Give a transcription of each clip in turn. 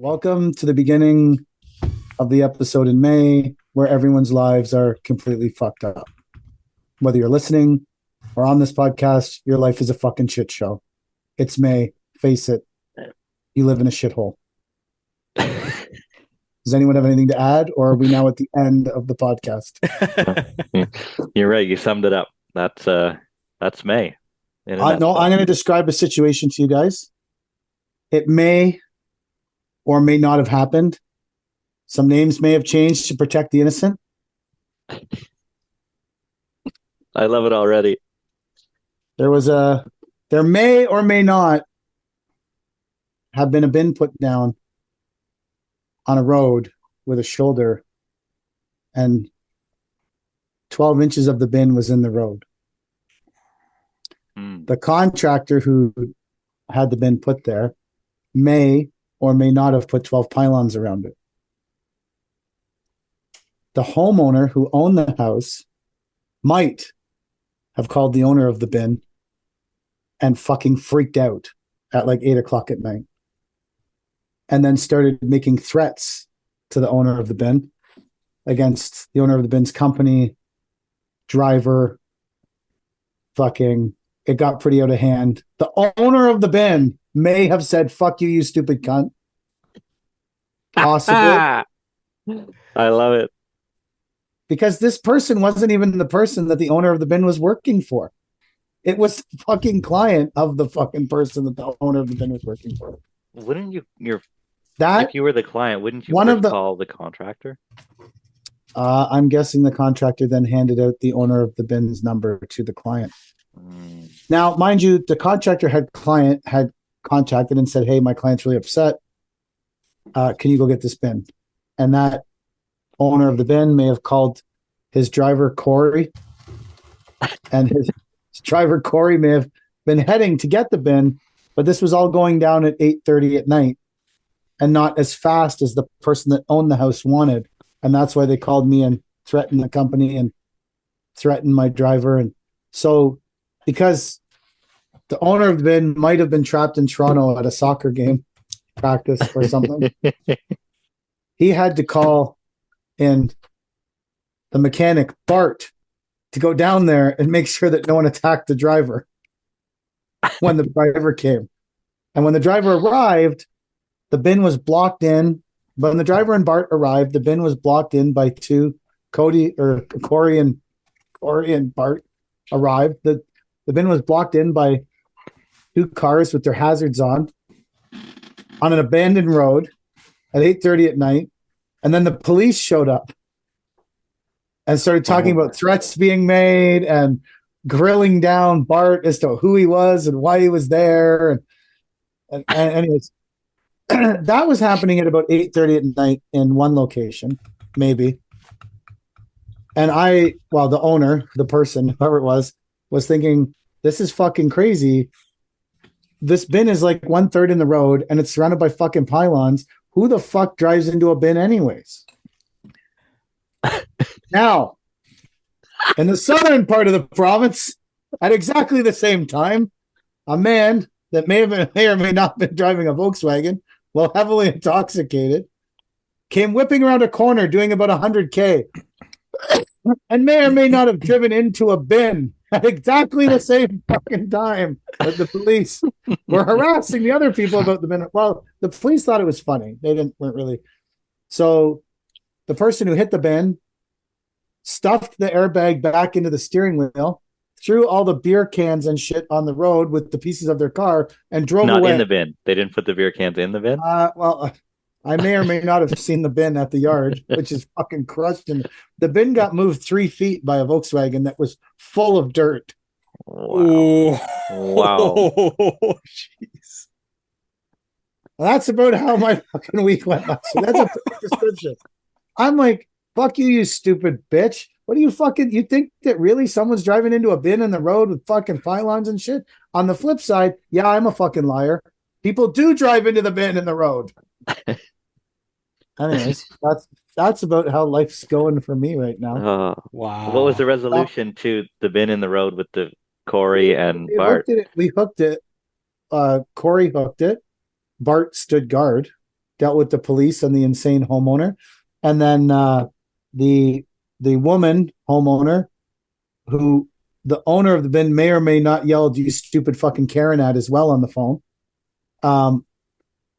Welcome to the beginning of the episode in May where everyone's lives are completely fucked up. Whether you're listening or on this podcast, your life is a fucking shit show. It's May. Face it. You live in a shithole. Does anyone have anything to add, or are we now at the end of the podcast? You're right. You summed it up. That's May. No, I'm going to describe a situation to you guys. It may or may not have happened. Some names may have changed to protect the innocent. I love it already. There may or may not have been a bin put down on a road with a shoulder, and 12 inches of the bin was in the road. The contractor who had the bin put there may or may not have put 12 pylons around it. The homeowner who owned the house might have called the owner of the bin and fucking freaked out at like 8 o'clock at night, and then started making threats to the owner of the bin against the owner of the bin's company, driver. It got pretty out of hand. The owner of the bin may have said, "Fuck you, you stupid cunt." Possibly. I love it. Because this person wasn't even the person that the owner of the bin was working for. It was the fucking client of the fucking person that the owner of the bin was working for. Wouldn't if you were the client, wouldn't you call the contractor? I'm guessing the contractor then handed out the owner of the bin's number to the client. Now, mind you, the contractor had contacted and said, "Hey, my client's really upset. Can you go get this bin?" And that owner of the bin may have called his driver, Corey, and his driver, Corey, may have been heading to get the bin, but this was all going down at 8:30 at night and not as fast as the person that owned the house wanted. And that's why they called me and threatened the company and threatened my driver. And so, because the owner of the bin might have been trapped in Toronto at a soccer game practice or something, he had to call in the mechanic, Bart, to go down there and make sure that no one attacked the driver when the driver came. And when the driver arrived, the bin was blocked in. But when the driver and Bart arrived, the bin was blocked in by Corey and Bart arrived. The bin was blocked in by two cars with their hazards on an abandoned road at 8:30 at night. And then the police showed up and started talking about threats being made and grilling down Bart as to who he was and why he was there. And anyways, that was happening at about 8:30 at night in one location, maybe. And the owner, the person, whoever it was thinking, this is fucking crazy. This bin is like 1/3 in the road and it's surrounded by fucking pylons. Who the fuck drives into a bin anyways? Now, in the southern part of the province, at exactly the same time, a man that may or may not have been driving a Volkswagen while heavily intoxicated came whipping around a corner doing about 100K and may or may not have driven into a bin at exactly the same fucking time that the police were harassing the other people about the bin. Well, the police thought it was funny. They weren't really. So the person who hit the bin stuffed the airbag back into the steering wheel, threw all the beer cans and shit on the road with the pieces of their car, and drove away. Not in the bin. They didn't put the beer cans in the bin? I may or may not have seen the bin at the yard, which is fucking crushed. And the bin got moved 3 feet by a Volkswagen that was full of dirt. Wow. Jeez. Well, that's about how my fucking week went. So that's a description. I'm like, fuck you, you stupid bitch. What do you think that really someone's driving into a bin in the road with fucking pylons and shit? On the flip side, yeah, I'm a fucking liar. People do drive into the bin in the road. Anyways, that's about how life's going for me right now. Wow. What was the resolution to the bin in the road with the Corey and Bart? We hooked it. Corey hooked it. Bart stood guard. dealt with the police and the insane homeowner, and then the woman homeowner who the owner of the bin may or may not yell, "You stupid fucking Karen" at as well on the phone.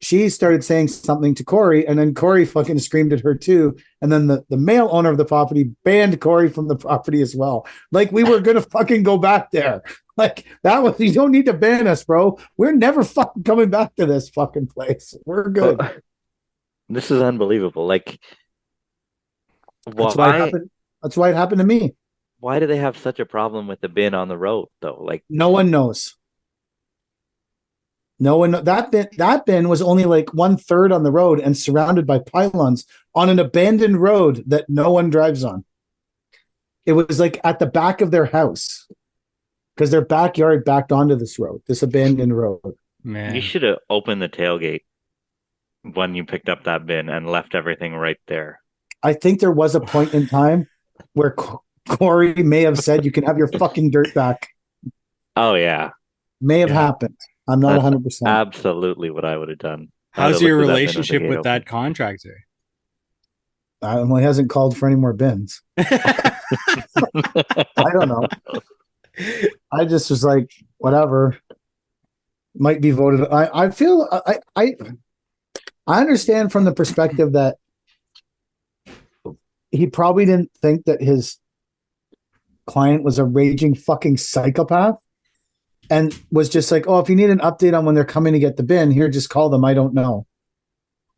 She started saying something to Corey, and then Corey fucking screamed at her too. And then the male owner of the property banned Corey from the property as well. Like we were gonna fucking go back there. Like that was, you don't need to ban us, bro. We're never fucking coming back to this fucking place. We're good. This is unbelievable. Like, that's why it happened. That's why it happened to me. Why do they have such a problem with the bin on the road though? Like no one knows. No one. That bin was only like 1/3 on the road and surrounded by pylons on an abandoned road that no one drives on. It was like at the back of their house because their backyard backed onto this road, this abandoned road. Man, you should have opened the tailgate when you picked up that bin and left everything right there. I think there was a point in time where Corey may have said, "You can have your fucking dirt back." Oh yeah, may have happened. I'm not 100%. Absolutely what I would have done. How's your relationship with that contractor? Well, he hasn't called for any more bins. I don't know. I just was like, whatever. Might be voted. I feel I understand from the perspective that he probably didn't think that his client was a raging fucking psychopath. And was just like, oh, if you need an update on when they're coming to get the bin, here, just call them. I don't know.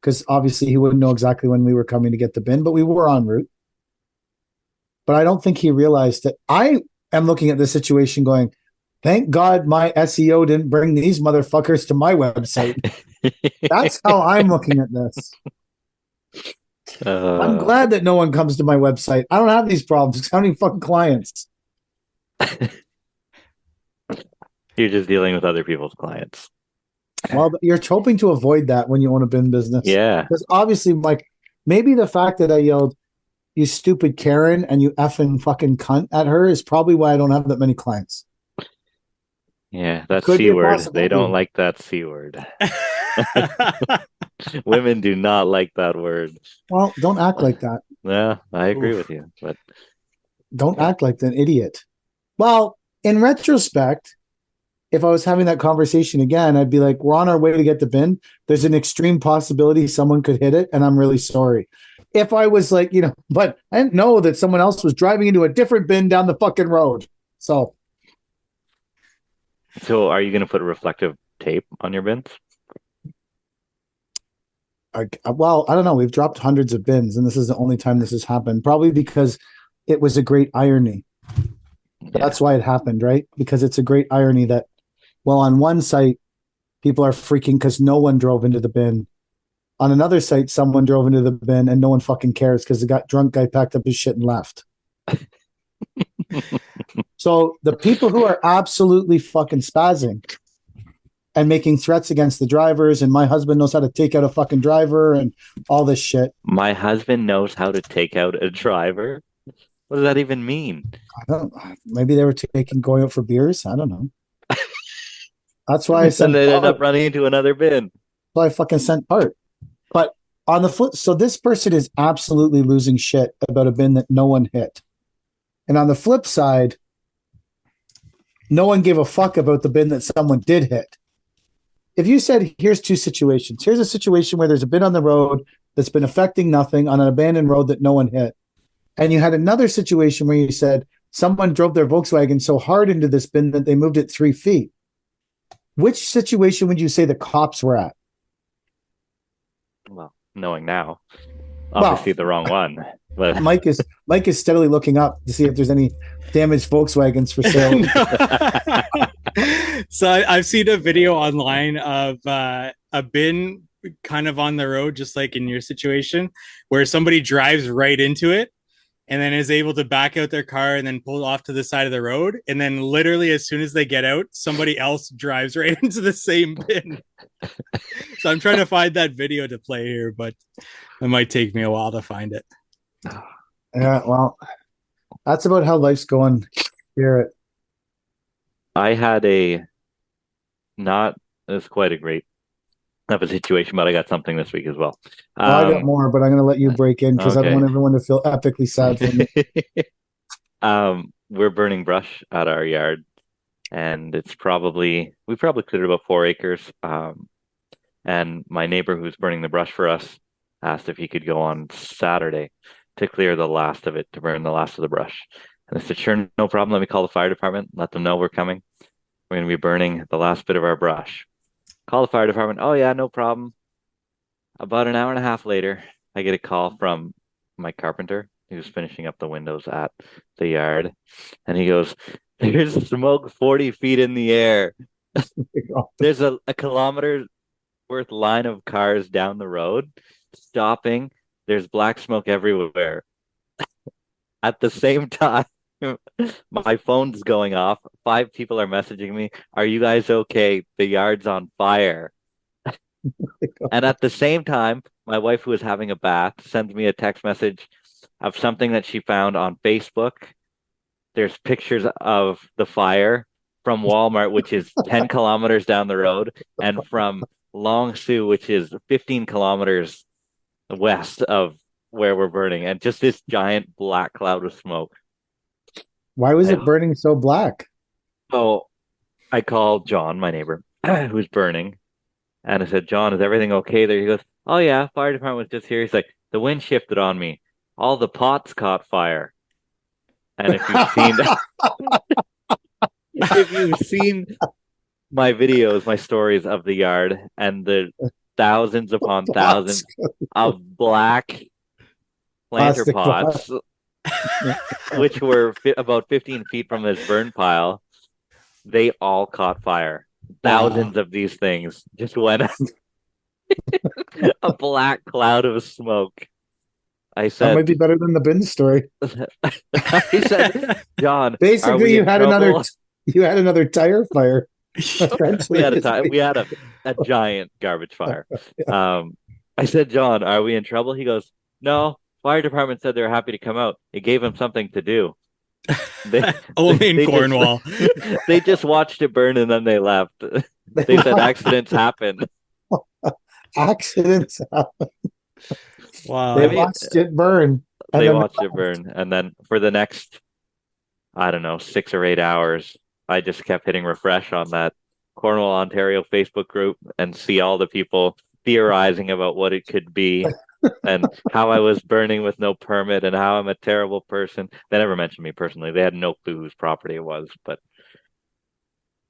Because obviously he wouldn't know exactly when we were coming to get the bin, but we were en route. But I don't think he realized that I am looking at the situation going, thank God my SEO didn't bring these motherfuckers to my website. That's how I'm looking at this. I'm glad that no one comes to my website. I don't have these problems. I don't even fucking clients. You're just dealing with other people's clients. Well, you're hoping to avoid that when you own a bin business. Yeah. Because obviously, like, maybe the fact that I yelled, "You stupid Karen," and "You effing fucking cunt" at her is probably why I don't have that many clients. Yeah, that C word. They don't like that C word. Women do not like that word. Well, don't act like that. Yeah, I agree with you. But don't act like an idiot. Well, in retrospect, if I was having that conversation again, I'd be like, we're on our way to get the bin. There's an extreme possibility someone could hit it, and I'm really sorry. If I was like, but I didn't know that someone else was driving into a different bin down the fucking road. So are you going to put reflective tape on your bins? Well, I don't know. We've dropped hundreds of bins, and this is the only time this has happened. Probably because it was a great irony. Yeah. That's why it happened, right? Because it's a great irony that, well, on one site, people are freaking because no one drove into the bin. On another site, someone drove into the bin and no one fucking cares because the drunk guy packed up his shit and left. So the people who are absolutely fucking spazzing and making threats against the drivers, and my husband knows how to take out a fucking driver and all this shit. My husband knows how to take out a driver? What does that even mean? I don't know. Maybe they were going out for beers. I don't know. That's why I sent. And they end up running into another bin. So I fucking sent Art. But on the flip, so this person is absolutely losing shit about a bin that no one hit. And on the flip side, no one gave a fuck about the bin that someone did hit. If you said, here's two situations. Here's a situation where there's a bin on the road that's been affecting nothing on an abandoned road that no one hit. And you had another situation where you said someone drove their Volkswagen so hard into this bin that they moved it 3 feet. Which situation would you say the cops were at? Well, knowing now, obviously the wrong one. But Mike is steadily looking up to see if there's any damaged Volkswagens for sale. So I've seen a video online of a bin kind of on the road, just like in your situation, where somebody drives right into it and then is able to back out their car and then pull off to the side of the road. And then literally as soon as they get out, somebody else drives right into the same bin. So I'm trying to find that video to play here, but it might take me a while to find it. Yeah, well, that's about how life's going here. I had it's quite a great of a situation, but I got something this week as well. Well, I got more, but I'm going to let you break in because I don't Okay. want everyone to feel epically sad for me. We're burning brush at our yard, and we probably cleared about 4 acres. And my neighbor who's burning the brush for us asked if he could go on Saturday to clear the last of it, to burn the last of the brush. And I said, sure, no problem. Let me call the fire department, let them know we're coming. We're going to be burning the last bit of our brush. Call the fire department. Oh, yeah, no problem. About an hour and a half later, I get a call from my carpenter who's finishing up the windows at the yard. And he goes, there's smoke 40 feet in the air. There's a kilometer worth line of cars down the road stopping. There's black smoke everywhere. At the same time, my phone's going off. 5 people are messaging me. Are you guys okay? The yard's on fire. And at the same time, my wife, who is having a bath, sends me a text message of something that she found on Facebook. There's pictures of the fire from Walmart, which is 10 kilometers down the road, and from Long Sault, which is 15 kilometers west of where we're burning, and just this giant black cloud of smoke. Why was it burning so black? So I called John, my neighbor, who's burning, and I said, John, is everything okay there? He goes, oh yeah, fire department was just here. He's like, the wind shifted on me. All the pots caught fire. And if you've seen my videos, my stories of the yard and the thousands upon thousands of black planter pots, which were about 15 feet from this burn pile, they all caught fire. Thousands of these things just went a black cloud of smoke. I said, that might be better than the bin story. I said, John, basically you had another tire fire. we had a giant garbage fire. I said, John, are we in trouble? He goes, no, fire department said they were happy to come out. It gave them something to do. Only in Cornwall. They just watched it burn and then they left. They said accidents happen. Accidents happen. Wow. They watched it burn. They watched it burn. And then for the next, I don't know, 6 or 8 hours, I just kept hitting refresh on that Cornwall, Ontario Facebook group and see all the people theorizing about what it could be and how I was burning with no permit and how I'm a terrible person. They never mentioned me personally. They had no clue whose property it was. But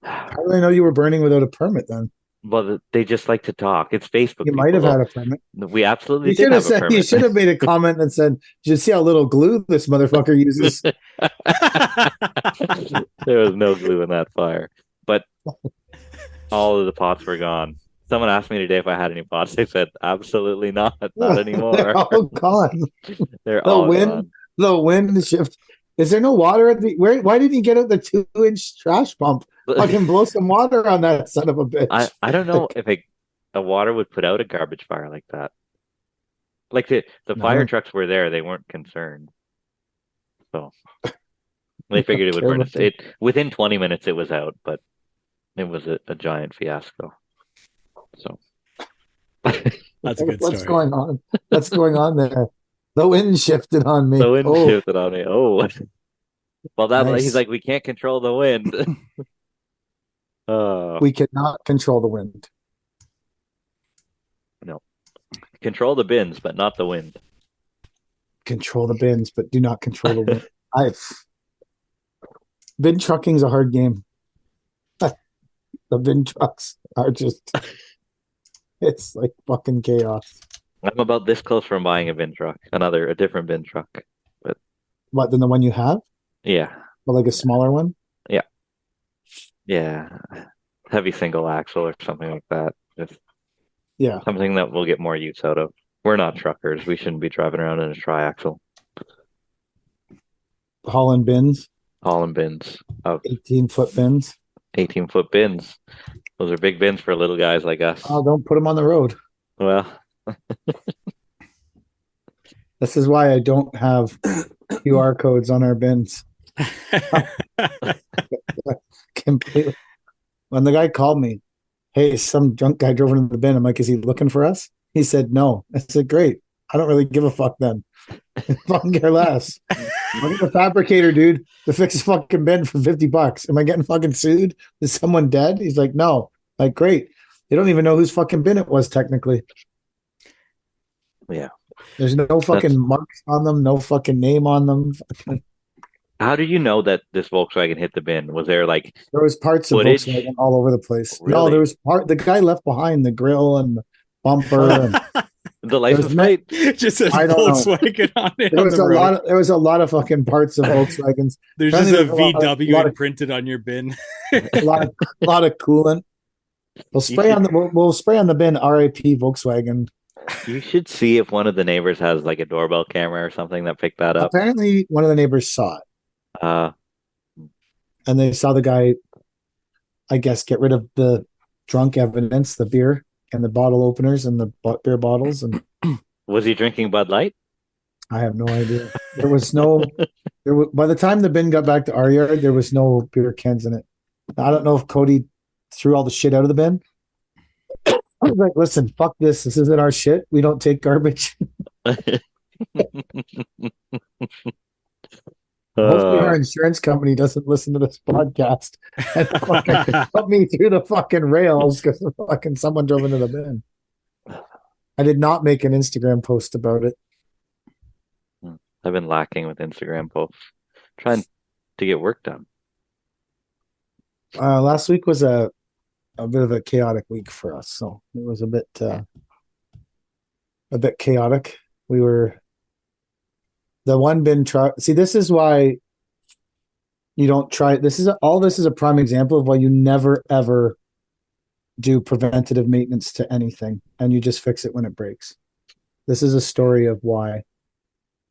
how do they know you were burning without a permit then? Well, they just like to talk. It's Facebook. You might have had a permit. We absolutely did have a permit. You should have made a comment that said, "Did you see how little glue this motherfucker uses?" There was no glue in that fire, but all of the pots were gone. Someone asked me today if I had any pots. I said, absolutely not anymore. They're all gone. They're all gone. The wind shift. Is there no water at the why didn't you get out the 2-inch trash pump? I can blow some water on that son of a bitch. I don't know if a water would put out a garbage fire like that. Like the fire trucks were there, they weren't concerned. So they figured it would burn it. Within 20 minutes it was out, but it was a giant fiasco. So that's a good story. What's going on? What's going on there? The wind shifted on me. The wind shifted on me. Oh. Well, Nice. He's like, we can't control the wind. We cannot control the wind. No. Control the bins, but not the wind. Control the bins, but do not control the wind. Bin trucking's a hard game. The bin trucks are just, it's like fucking chaos. I'm about this close from buying a bin truck, a different bin truck. But what, than the one you have? Yeah. But like a smaller one? Yeah. Yeah. Heavy single axle or something like that. Just something that we'll get more use out of. We're not truckers. We shouldn't be driving around in a triaxle. Hauling bins? Hauling bins of 18-foot bins? 18-foot bins. Those are big bins for little guys like us. Oh, don't put them on the road. Well, this is why I don't have QR codes on our bins. Completely. When the guy called me, hey, some drunk guy drove into the bin. I'm like, is he looking for us? He said, no. I said, great. I don't really give a fuck then. Fucking care less. Look at the fabricator, dude, to fix a fucking bin for $50. Am I getting fucking sued? Is someone dead? He's like, no. Like, great. They don't even know whose fucking bin it was technically. Yeah. There's no fucking marks on them, no fucking name on them. How did you know that this Volkswagen hit the bin? Was there like There was parts footage? of Volkswagen all over the place. No, Really? there was the guy left behind the grill and the bumper and The license there's plate? Just says I don't know. Volkswagen on it there on was the a road. there was a lot of fucking parts of Volkswagens. There's Apparently just a there's VW lot of imprinted on your bin. a lot of coolant. We'll spray on the we'll spray on the bin RIP Volkswagen. You should see if one of the neighbors has like a doorbell camera or something that picked that up. Apparently one of the neighbors saw it. And they saw the guy, I guess, get rid of the drunk evidence, the beer and the bottle openers and the beer bottles. And was he drinking Bud Light? I have no idea. There was no. By the time the bin got back to our yard, there was no beer cans in it. I don't know if Cody threw all the shit out of the bin. I was like, listen, fuck this. This isn't our shit. We don't take garbage. Hopefully our insurance company doesn't listen to this podcast and fucking put me through the fucking rails because fucking someone drove into the bin. I did not make an Instagram post about it. I've been lacking with Instagram posts. Trying to get work done. Last week was a bit of a chaotic week for us, so it was a bit chaotic. We were the one bin truck. See, this is why you don't try. This is a prime example of why you never ever do preventative maintenance to anything, and you just fix it when it breaks. This is a story of why.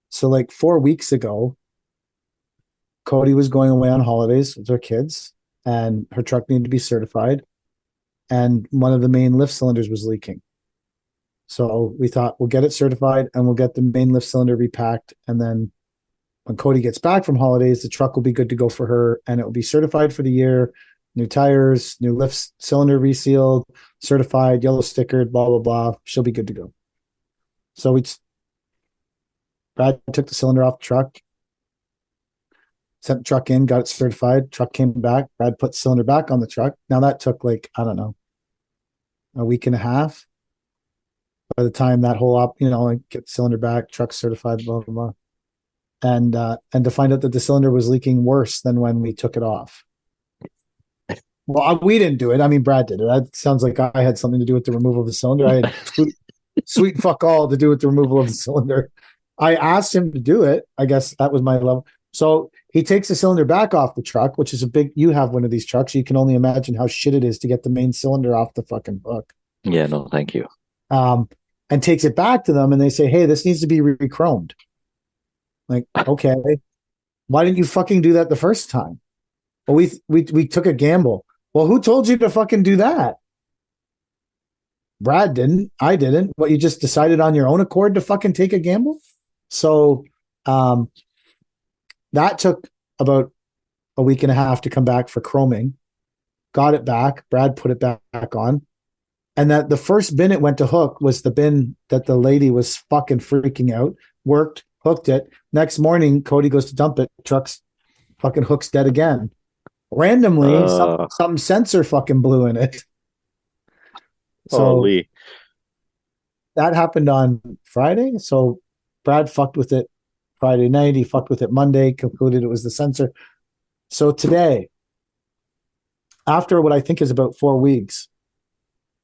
So, like 4 weeks ago, Cody was going away on holidays with her kids, and her truck needed to be certified, and one of the main lift cylinders was leaking. So we thought we'll get it certified and we'll get the main lift cylinder repacked. And then when Cody gets back from holidays, the truck will be good to go for her and it will be certified for the year. New tires, new lift cylinder resealed, certified, yellow stickered, blah, blah, blah. She'll be good to go. So Brad took the cylinder off the truck, sent the truck in, got it certified. Truck came back. Brad put the cylinder back on the truck. Now that took like, I don't know, a week and a half. By the time that whole get the cylinder back, truck certified, blah, blah, blah. And to find out that the cylinder was leaking worse than when we took it off. Well, we didn't do it. I mean, Brad did it. That sounds like I had something to do with the removal of the cylinder. I had sweet fuck all to do with the removal of the cylinder. I asked him to do it. I guess that was my level. So he takes the cylinder back off the truck, which is you have one of these trucks. You can only imagine how shit it is to get the main cylinder off the fucking hook. Yeah, no, thank you. And takes it back to them and they say, hey, this needs to be re-chromed. Like, okay, why didn't you fucking do that the first time? Well, we took a gamble. Well, who told you to fucking do that? Brad didn't. I didn't. What, you just decided on your own accord to fucking take a gamble? So that took about a week and a half to come back for chroming. Got it back. Brad put it back on. And that the first bin it went to hook was the bin that the lady was fucking freaking out. Worked, hooked it. Next morning, Cody goes to dump it. Truck's fucking hook's dead again. Randomly, some sensor fucking blew in it. So holy. That happened on Friday. So Brad fucked with it Friday night. He fucked with it Monday, concluded it was the sensor. So today, after what I think is about 4 weeks,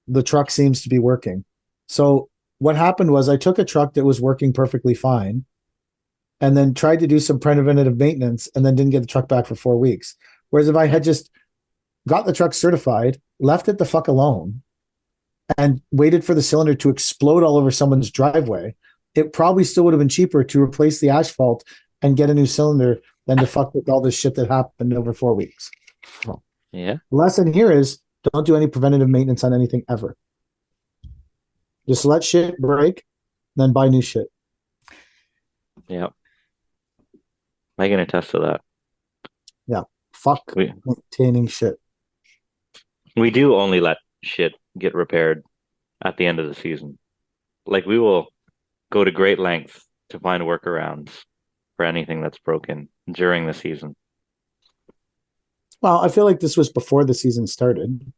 the truck seems to be working. So what happened was I took a truck that was working perfectly fine and then tried to do some preventative maintenance and then didn't get the truck back for 4 weeks. Whereas if I had just got the truck certified, left it the fuck alone, and waited for the cylinder to explode all over someone's driveway, it probably still would have been cheaper to replace the asphalt and get a new cylinder than to fuck with all this shit that happened over 4 weeks. Yeah. The lesson here is don't do any preventative maintenance on anything ever. Just let shit break, then buy new shit. Yeah. I can attest to that. Yeah. Fuck maintaining shit. We do only let shit get repaired at the end of the season. Like we will go to great lengths to find workarounds for anything that's broken during the season. Well, I feel like this was before the season started,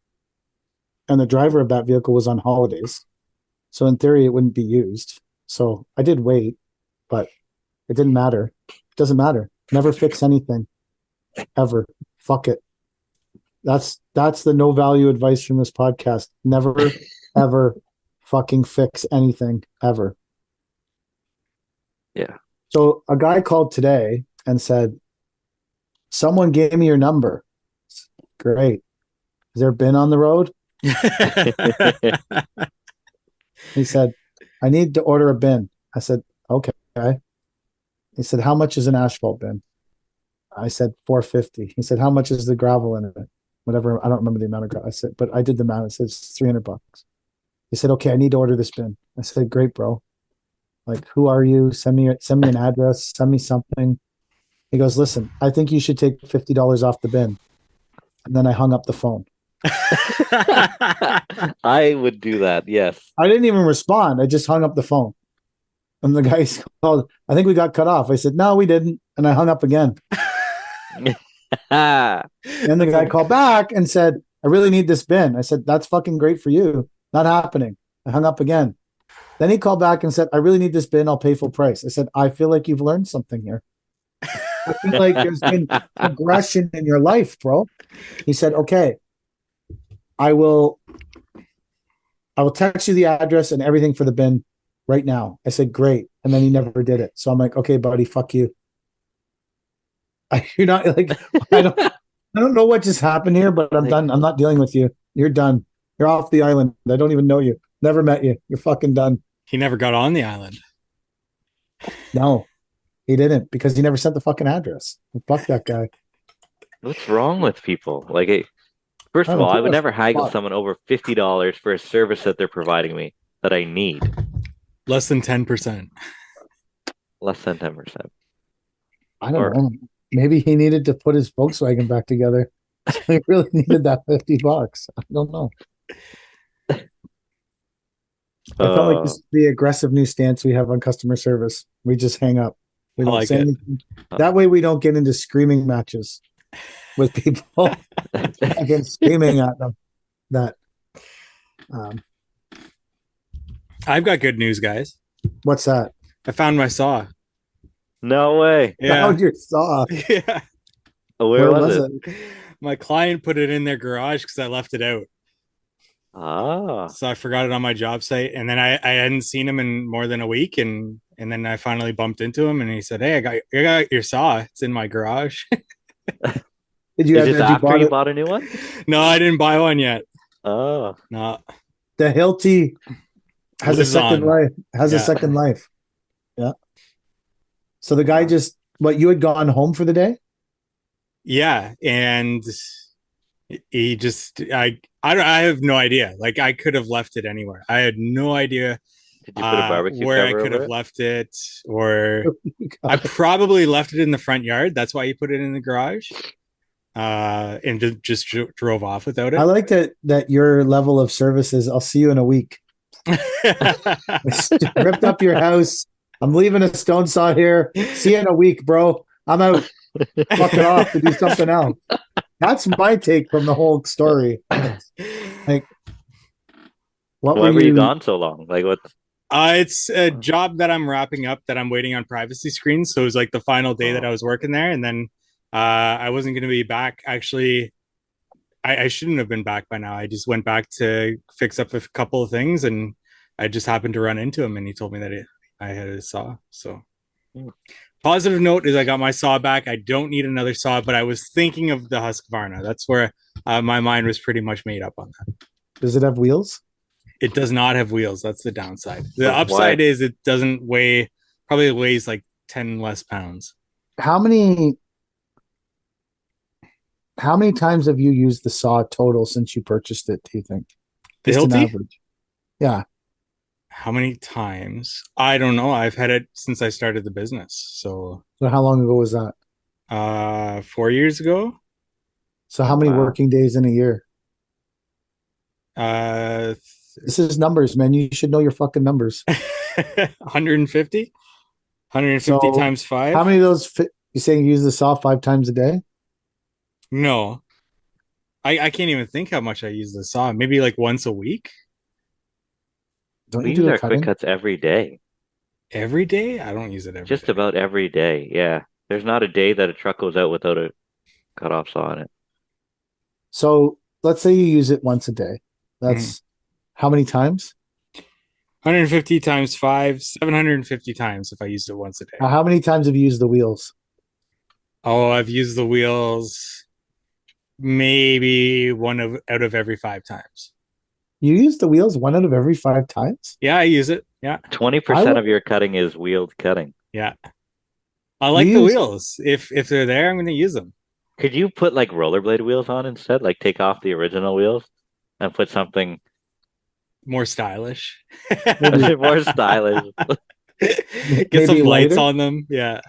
and the driver of that vehicle was on holidays. So in theory, it wouldn't be used. So I did wait, but it didn't matter. It doesn't matter. Never fix anything. Ever. Fuck it. That's the no value advice from this podcast. Never, ever fucking fix anything ever. Yeah. So a guy called today and said, someone gave me your number. Great. Has there been on the road? He said, I need to order a bin. I said, okay. He said, how much is an asphalt bin? I said, $450. He said, how much is the gravel in it? Whatever. I don't remember the amount of gravel. I said, but I did the math. It says $300. He said, okay, I need to order this bin. I said, great, bro. Like, who are you? Send me an address. Send me something. He goes, listen, I think you should take $50 off the bin. And then I hung up the phone. I would do that. Yes. I didn't even respond. I just hung up the phone. And the guy called, I think we got cut off. I said, no, we didn't. And I hung up again. And the guy called back and said, I really need this bin. I said, that's fucking great for you. Not happening. I hung up again. Then he called back and said, I really need this bin. I'll pay full price. I said, I feel like you've learned something here. I feel like there's been progression in your life, bro. He said, okay, I will text you the address and everything for the bin right now. I said, great. And then he never did it. So I'm like, okay, buddy, fuck you. You're not like, I don't know what just happened here, but I'm done. I'm not dealing with you. You're done. You're off the island. I don't even know you. Never met you. You're fucking done. He never got on the island. No, he didn't, because he never sent the fucking address. Fuck that guy. What's wrong with people? Like, first of all, I would never haggle someone over $50 for a service that they're providing me that I need. Less than 10%. Less than 10%. I don't know. Maybe he needed to put his Volkswagen back together. He really needed that $50. I don't know. I felt like this is the aggressive new stance we have on customer service. We just hang up. We don't say anything. That way we don't get into screaming matches with people. Again, screaming at them. That I've got good news, guys. What's that? I found my saw. No way. Yeah. Found your saw. Yeah. Where was it? My client put it in their garage because I left it out. So I forgot it on my job site, and then I hadn't seen him in more than a week, and then I finally bumped into him, and he said, "Hey, I got your saw. It's in my garage." Did you? Is this after you bought a new one? No, I didn't buy one yet. Oh, no. The Hilti has a second life. A second life. Yeah. So the guy just you had gone home for the day? Yeah, and he just I have no idea. Like, I could have left it anywhere. I had no idea. Did you put a barbecue where cover I could have left it, or I probably left it in the front yard. That's why he put it in the garage, and just drove off without it. I like that your level of service is, I'll see you in a week. Ripped up your house. I'm leaving a stone saw here. See you in a week, bro. I'm out. Fuck it off to do something else. That's my take from the whole story. Like, why were you gone so long? Like, what? It's a job that I'm wrapping up that I'm waiting on privacy screens. So it was like the final day that I was working there, and then I wasn't going to be back. Actually, I shouldn't have been back by now. I just went back to fix up a couple of things, and I just happened to run into him, and he told me that I had a saw. So positive note is I got my saw back. I don't need another saw, but I was thinking of the Husqvarna. That's where my mind was pretty much made up on that. Does it have wheels? It does not have wheels. That's the downside. The upside is it doesn't weigh, probably weighs like 10 less pounds. How many times have you used the saw total since you purchased it, do you think? Just an average. Yeah. How many times? I don't know. I've had it since I started the business. So how long ago was that? 4 years ago. So how many working days in a year? Uh, This is numbers, man. You should know your fucking numbers. 150? 150 So, times five? how many of those you saying you use the saw 5 times a day? No. I can't even think how much I use the saw. Maybe like once a week? Don't We you use do the our quick cutting? cuts every day, Every day? I don't use it every just day. about every day. Yeah, there's not a day that a truck goes out without a cut-off saw on it. So let's say you use it once a day. Mhm. That's how many times? 150 times five, 750 times if I used it once a day. How many times have you used the wheels? Oh, I've used the wheels maybe out of every 5 times. You use the wheels 1 out of every 5 times? Yeah, I use it. Yeah, 20% of your cutting is wheeled cutting. yeah. I You like the use wheels. If they're there, I'm going to use them. Could you put like rollerblade wheels on instead? Like take off the original wheels and put something More stylish. maybe more stylish. Get some maybe lights lighter, on them. Yeah.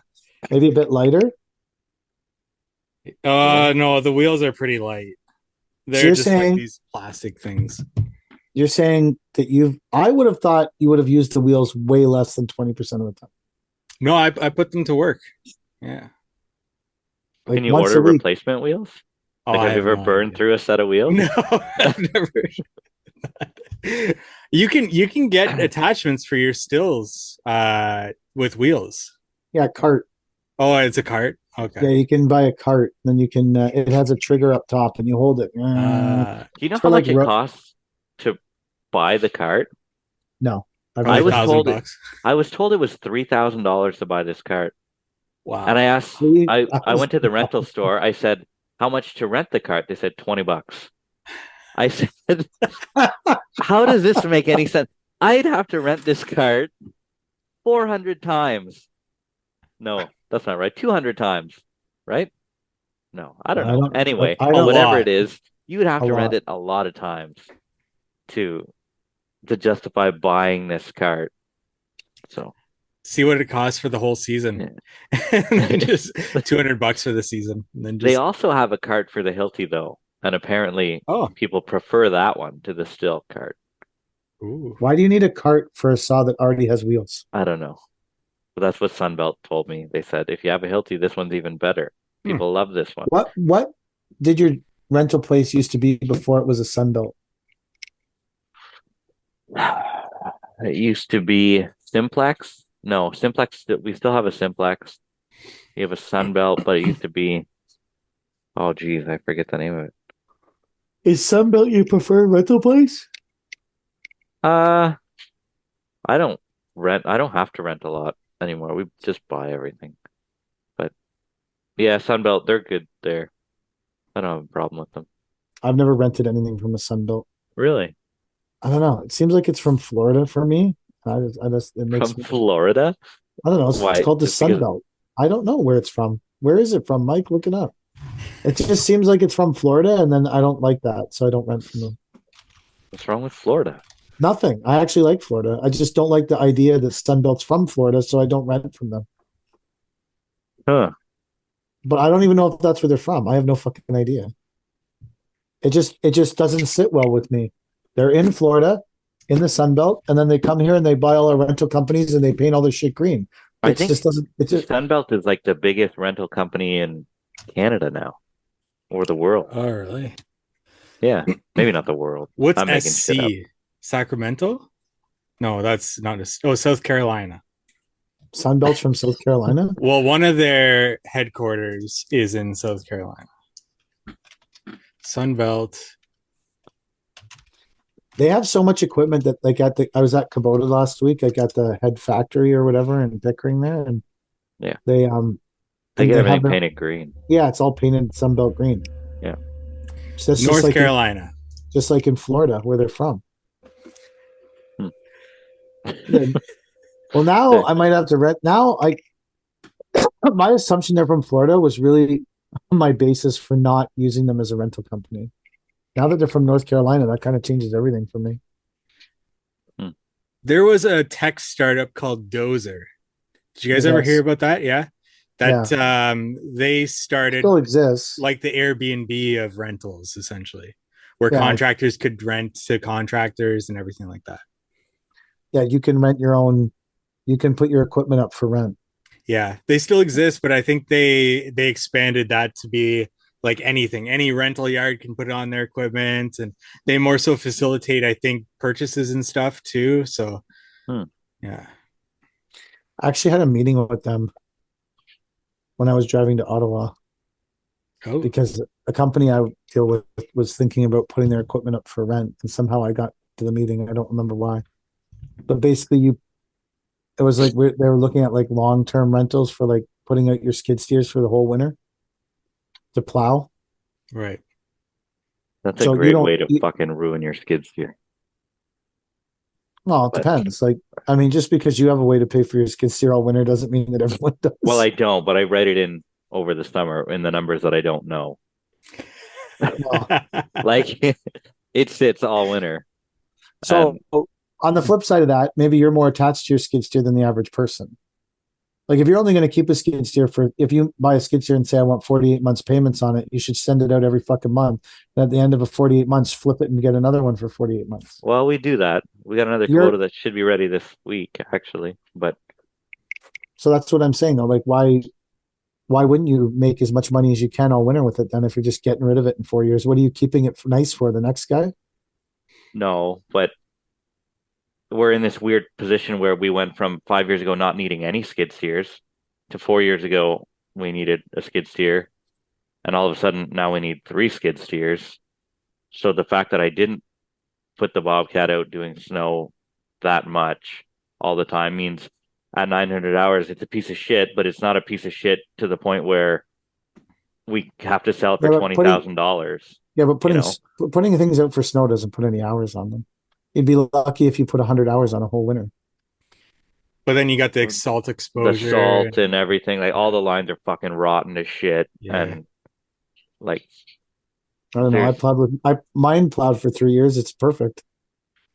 maybe a bit lighter. Yeah. No, the wheels are pretty light. So They're just like these plastic things. you're saying that I would have thought you would have used the wheels way less than 20% of the time. No, I put them to work. Yeah. Like Can you once order a week. replacement wheels? Oh, Like I have you have ever no burned idea. through a set of wheels? No, I've never. You can get attachments for your stills with wheels. Yeah, cart. Oh, it's a cart. Yeah, Okay. you can buy a cart, and then you can. It has a trigger up top, and you hold it. Uh, Do you know It's for how like much it costs to buy the cart? no, I've probably I a never. was thousand told bucks. I was told it was $3,000 to buy this cart. And I Wow. asked I went to the rental store. I said, "How much to rent the cart?" They said $20. I said, "How does this make any sense? I'd have to rent this cart 400 times." No, that's not right. 200 times, right? No, I don't I know. don't. Anyway, I A don't. whatever it lot. is, you would have A to rent lot. it a lot of times to justify buying this cart. So, See what it costs for the whole season, and then yeah. just $200 for the season, and then They just also have a cart for the Hilti though, and apparently oh, people prefer that one to the still cart. ooh. Why do you need a cart for a saw that already has wheels? I don't know. But that's what Sunbelt told me. They said if you have a Hilti, this one's even better. Hmm. People love this one. What did your rental place used to be before it was a Sunbelt? It used to be Simplex. No, Simplex. We still have a Simplex. You have a Sunbelt, but it used to be. Oh, geez, I forget the name of it. Is Sunbelt your preferred rental place? Uh, I don't rent. I don't have to rent a lot anymore. We just buy everything. But yeah, Sunbelt, they're good there. I don't have a problem with them. I've never rented anything from a Sunbelt. Really? I don't know. It seems like it's from Florida for me. It From makes me. Florida? I don't know. It's Why? called the Just because Sunbelt. I don't know where it's from. Where is it from, Mike? Look it up. It just seems like it's from Florida, and then I don't like that, so I don't rent from them. what's wrong with Florida? Nothing. I actually like Florida. I just don't like the idea that Sunbelt's from Florida, so I don't rent from them. Huh. But I don't even know if that's where they're from. I have no fucking idea. It just doesn't sit well with me. They're in Florida, in the Sunbelt, and then they come here and they buy all our rental companies and they paint all their shit green. I It think just doesn't. It's just Sunbelt is like the biggest rental company in Canada now, or the world. Oh, really? Yeah, maybe not the world. What's I'm making shit up. SC? Sacramento? No, that's not a. Oh, South Carolina. Sunbelt's from South Carolina. Well, one of their headquarters is in South Carolina. Sunbelt. They have so much equipment that like I was at Kubota last week, like at the head factory or whatever in Pickering there, and Yeah. they They and get they everything have their, painted green. yeah, it's all painted Sunbelt green. Yeah. So that's North just like Carolina. just like in Florida where they're from. Hmm. Yeah. Well, now I might have to rent. Now my assumption they're from Florida was really my basis for not using them as a rental company. Now that they're from North Carolina, that kind of changes everything for me. There was a tech startup called Dozer. Did you guys ever Yes. hear about that? Yeah. That they started Still exists. like the Airbnb of rentals, essentially, where Yeah. contractors could rent to contractors and everything like that. Yeah, you can rent your own. You can put your equipment up for rent. Yeah, they still exist, but I think they expanded that to be like anything. Any rental yard can put it on their equipment, and they more so facilitate, I think, purchases and stuff too. So, Hmm. yeah. I actually had a meeting with them when I was driving to Ottawa Oh, because a company I deal with was thinking about putting their equipment up for rent, and somehow I got to the meeting. I don't remember why, but basically, it was like they were looking at like long-term rentals for like putting out your skid steers for the whole winter to plow. right. That's a So you great don't. way to fucking ruin your skid steer. Well, it But depends. Like, I mean, just because you have a way to pay for your skid steer all winter doesn't mean that everyone does. well, I don't, but I write it in over the summer in the numbers that I don't know. Well, Like it sits all winter. so And on the flip side of that, maybe you're more attached to your skid steer than the average person. Like if you're only going to keep a skid steer for, if you buy a skid steer and say I want 48 months payments on it, you should send it out every fucking month. And at the end of a 48 months, flip it and get another one for 48 months. well, we do that. We got another You're Kubota that should be ready this week, actually. But so that's what I'm saying though. Like why wouldn't you make as much money as you can all winter with it then if you're just getting rid of it in 4 years? What are you keeping it nice for? The next guy? no, but we're in this weird position where we went from 5 years ago not needing any skid steers to 4 years ago we needed a skid steer, and all of a sudden now we need three skid steers. So the fact that I didn't put the Bobcat out doing snow that much all the time means at 900 hours it's a piece of shit, but it's not a piece of shit to the point where we have to sell it for Yeah, but $20,000. yeah, but You know, putting things out for snow doesn't put any hours on them. You'd be lucky if you put 100 hours on a whole winter. But then you got the salt the exposure. salt and everything, like all the lines are fucking rotten as shit. Yeah. And like, I don't know. there's Mine plowed for 3 years. It's perfect.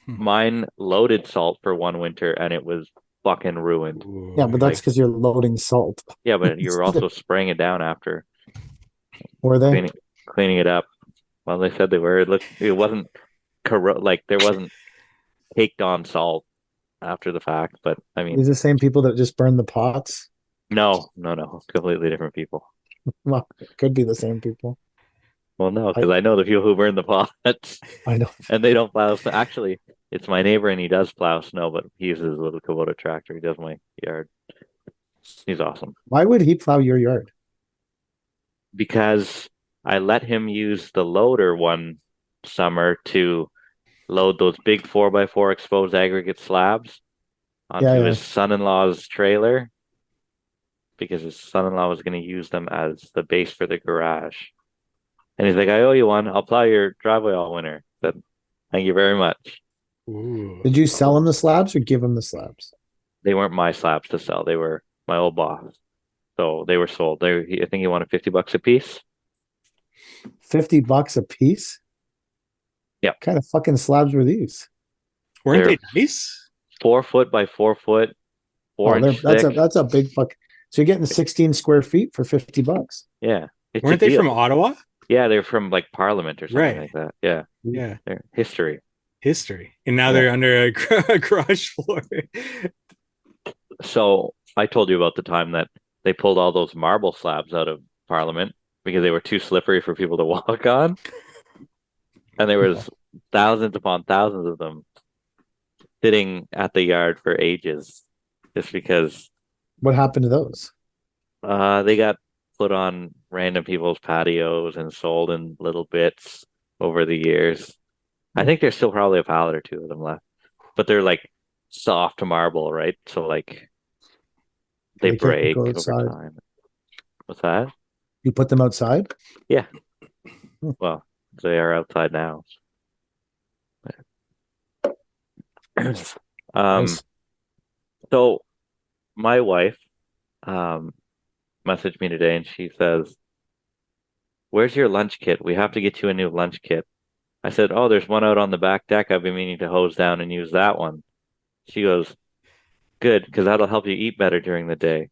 mine loaded salt for one winter and it was fucking ruined. Ooh, Yeah, but that's Like, because you're loading salt. yeah, but you were also spraying it down after Were they? cleaning it up. Well, they said they were. It wasn't like there wasn't caked on salt after the fact. But I mean, These are the same people that just burn the pots. no, completely different people. Well, it could be the same people. Well, no, because I know the people who burn the pots I know. and they don't plow. So actually, it's my neighbor and he does plow snow, but he uses a little Kubota tractor. He does my yard. He's awesome Why would he plow your yard? because I let him use the loader one summer to load those big 4x4 exposed aggregate slabs onto Yeah. his son-in-law's trailer because his son-in-law was going to use them as the base for the garage. And he's like, I owe you one. I'll plow your driveway all winter. I said, thank you very much. ooh. Did you sell him the slabs or give him the slabs? They weren't my slabs to sell. They were my old boss. So they were sold. I think he wanted $50 a piece. $50 a piece? Yeah. What kind of fucking slabs were these? Weren't They're they nice? 4 foot by 4 foot, Oh, 4 inch that's thick. a big fuck. So you're getting 16 square feet for $50. Yeah. It's Weren't a they deal. from Ottawa? Yeah, they're from like Parliament or something Right. like that. Yeah. Yeah. They're history. History. And now Yeah. they're under a garage floor. So I told you about the time that they pulled all those marble slabs out of Parliament because they were too slippery for people to walk on. And there was thousands upon thousands of them sitting at the yard for ages just because What happened to those? they got put on random people's patios and sold in little bits over the years. I think there's still probably a pallet or two of them left, but they're like soft marble, right? So like they can't break go over outside. time. What's that? You put them outside? Yeah. Well, they are outside now. Nice. So my wife messaged me today and she says, where's your lunch kit? We have to get you a new lunch kit. I said, oh, there's one out on the back deck. I've been meaning to hose down and use that one. She goes, good, because that'll help you eat better during the day.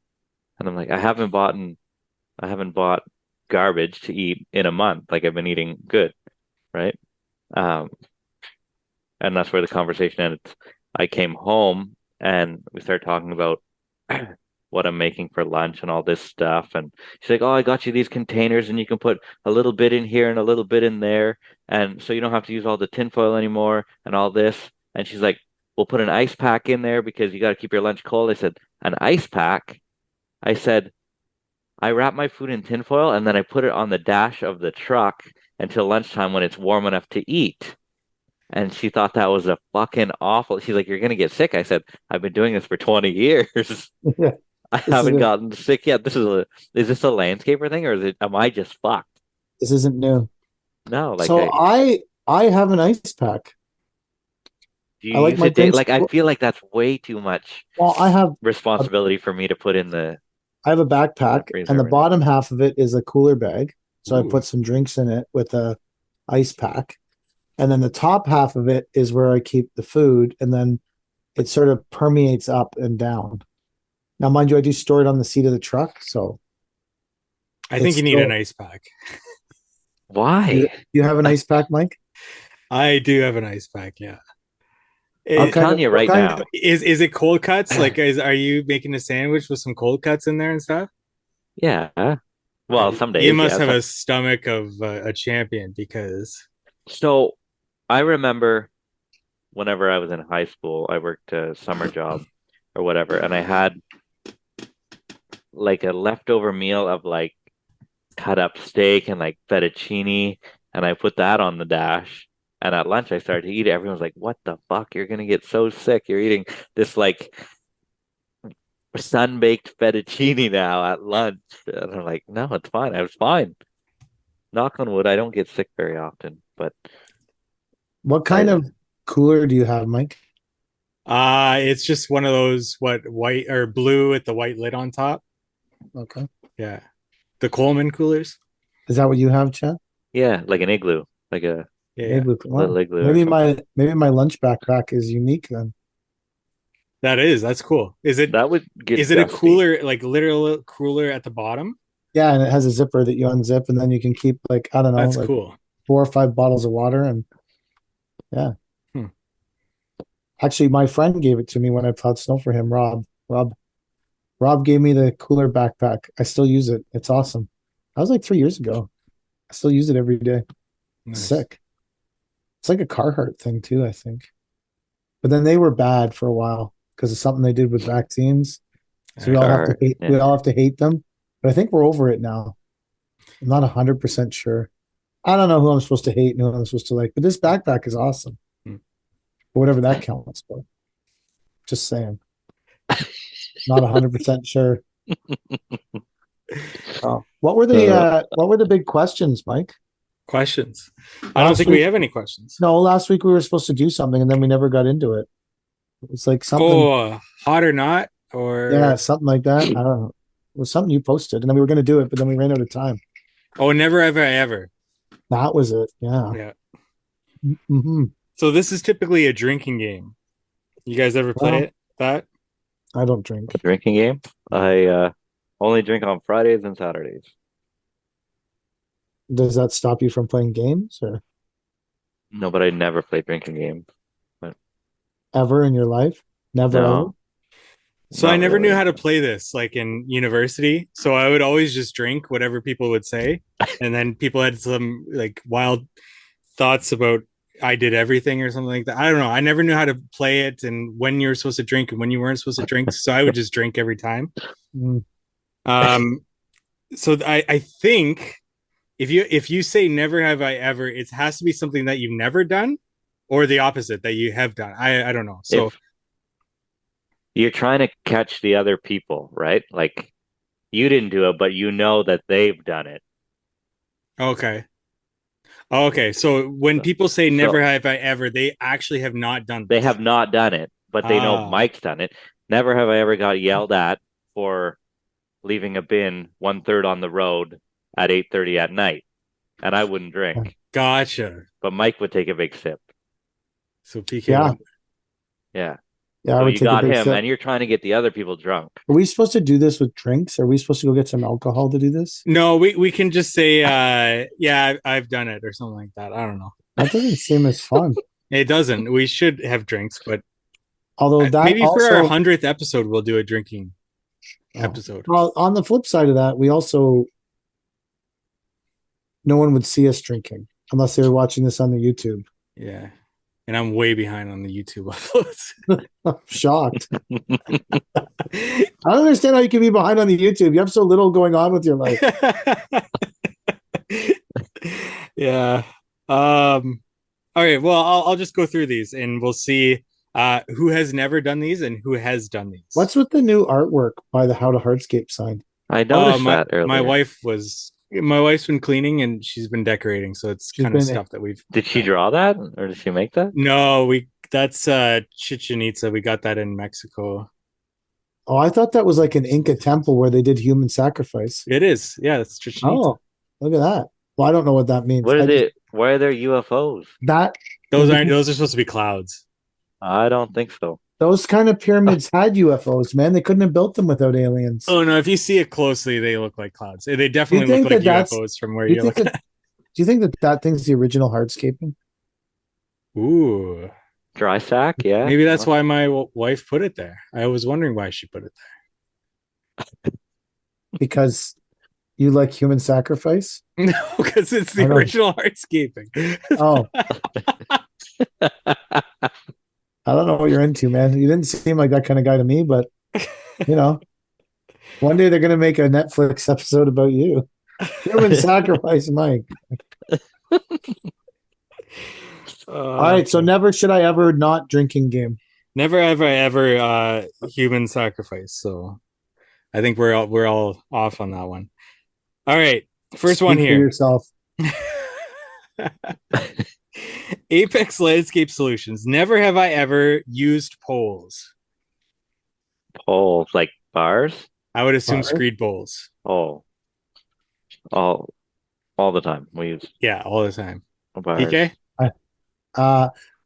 And I'm like, I haven't bought garbage to eat in a month. Like I've been eating good, right? Um, and that's where the conversation ended. I came home and we started talking about what I'm making for lunch and all this stuff. And she's like, "Oh, I got you these containers, and you can put a little bit in here and a little bit in there, and so you don't have to use all the tinfoil anymore and all this." And she's like, "We'll put an ice pack in there because you got to keep your lunch cold." I said, "An ice pack?" I said, "I wrap my food in tinfoil and then I put it on the dash of the truck until lunchtime when it's warm enough to eat." And she thought that was a fucking awful. She's like, "You're gonna get sick." I said, "I've been doing this for 20 years. Yeah, I this is haven't gotten sick yet. Is this a landscaper thing or am I just fucked?" this isn't new. No, like So I have an ice pack. do you I like use my it day? drinks. Like I feel like that's way too much Well, a, responsibility for me to put in the I have a backpack, freezer and the every night. bottom half of it is a cooler bag. So I Ooh. put some drinks in it with a ice pack, and then the top half of it is where I keep the food, and then it sort of permeates up and down. Now, mind you, I do store it on the seat of the truck, so I think it's you need an still. ice pack. You, Why? you have an ice pack, Mike? I do have an ice pack. Yeah. I'm What kind telling of you what right kind now. of Is it cold cuts? Like, are you making a sandwich with some cold cuts in there and stuff? Yeah. Well, some You days, must yeah. have a stomach of a champion because So I remember whenever I was in high school, I worked a summer job or whatever, and I had like a leftover meal of like cut up steak and like fettuccine, and I put that on the dash. And at lunch, I started to eat it. Everyone's like, "What the fuck? You're gonna get so sick. You're eating this like sun-baked fettuccine now at lunch." And I'm like, "No, it's fine. I was fine. Knock on wood, I don't get sick very often, but what kind I of cooler do you have, Mike? it's just one of those white or blue with the white lid on top. Okay, Yeah. The Coleman coolers. is that what you have, Chad? yeah, like an igloo, like a Yeah, yeah. Maybe, little well, igloo or something. maybe my lunch backpack is unique then. That's cool. That would get Is it a dusty. cooler, like literal cooler at the bottom? Yeah, and it has a zipper that you unzip, and then you can keep like I don't know, That's like cool. 4 or 5 bottles of water, and yeah. Hmm. Actually, my friend gave it to me when I plowed snow for him. Rob gave me the cooler backpack. I still use it. It's awesome. That was like 3 years ago. I still use it every day. It's Nice. sick. It's like a Carhartt thing too, I think. But then they were bad for a while because of something they did with vaccines. So Carhartt. we Yeah. all have to hate them. But I think we're over it now. I'm not 100% sure. I don't know who I'm supposed to hate and who I'm supposed to like, but this backpack is awesome. Hmm. For whatever that counts for. Just saying. Not 100% sure. Oh. What were the big questions, Mike? Questions. I don't Last think we week, have any questions. no, last week we were supposed to do something and then we never got into it. It was like something, Oh, hot or not? yeah, Or something like that. I don't know. It was something you posted and then we were going to do it, but then we ran out of time. oh, never ever ever. That was it. Yeah. Yeah. Hmm. So this is typically a drinking game. You guys ever play Well, it? That? I don't drink. A drinking game. Yeah. I only drink on Fridays and Saturdays. Does that stop you from playing games or No, but I never play drinking games. But ever in your life? Never ever? no, So I not never knew really. how to play this like in university. So I would always just drink whatever people would say. And then people had some like wild thoughts about I did everything or something like that. I don't know. I never knew how to play it and when you were supposed to drink and when you weren't supposed to drink. So I would just drink every time. Mm. Um, so I think if you say never have I ever, it has to be something that you've never done or the opposite that you have done. I don't know. So If you're trying to catch the other people, right? Like you didn't do it, but you know that they've done it. okay. Okay. So when So, people say never so have I ever, they actually have not done they this. have not done it, but they know Ah, Mike's done it. Never have I ever got yelled at for leaving a bin 1/3 on the road at 8:30 at night, and I wouldn't drink, gotcha. but Mike would take a big sip. So PK Yeah. would. Yeah. Yeah, I So would you take a got big him, sip. and you're trying to get the other people drunk. Are we supposed to do this with drinks? Are we supposed to go get some alcohol to do this? No, we can just say yeah, I've done it or something like that. I don't know. That doesn't seem as fun. It doesn't. We should have drinks, but Although that maybe for our also, 100th episode, we'll do a drinking episode. well, on the flip side of that, we also, no one would see us drinking unless they were watching this on the YouTube. Yeah. And I'm way behind on the YouTube uploads. I'm shocked. I don't understand how you can be behind on the YouTube. You have so little going on with your life. Yeah. All right. Well, I'll just go through these and we'll see who has never done these and who has done these. What's with the new artwork by the How to Hardscape sign? I noticed that earlier. My wife's been cleaning and she's been decorating, so it's kind of stuff that we've. Did she draw that or did she make that? No, that's Chichen Itza. We got that in Mexico. Oh, I thought that was like an Inca temple where they did human sacrifice. It is. Yeah, that's Chichen Itza. Oh, look at that. Well, I don't know what that means. What is it? Why are there UFOs? Those are supposed to be clouds. I don't think so. Those kind of pyramids had UFOs, man. They couldn't have built them without aliens. Oh no, if you see it closely, they look like clouds. They definitely look like UFOs from where you're looking. Do you think that thing's the original hardscaping? Ooh. Dry sack, yeah. Maybe that's why my wife put it there. I was wondering why she put it there. Because you like human sacrifice? No, because it's the original hardscaping. Oh. I don't know what you're into, man. You didn't seem like that kind of guy to me, but one day they're going to make a Netflix episode about you. Human sacrifice, Mike. All right, so never should I ever not drinking game. Never have I ever human sacrifice. So I think we're all off on that one. All right, first one here. For yourself. Apex Landscape Solutions. Never have I ever used poles. Poles like bars? I would assume screed poles. Oh, all the time we use. Yeah, all the time. Bars. PK?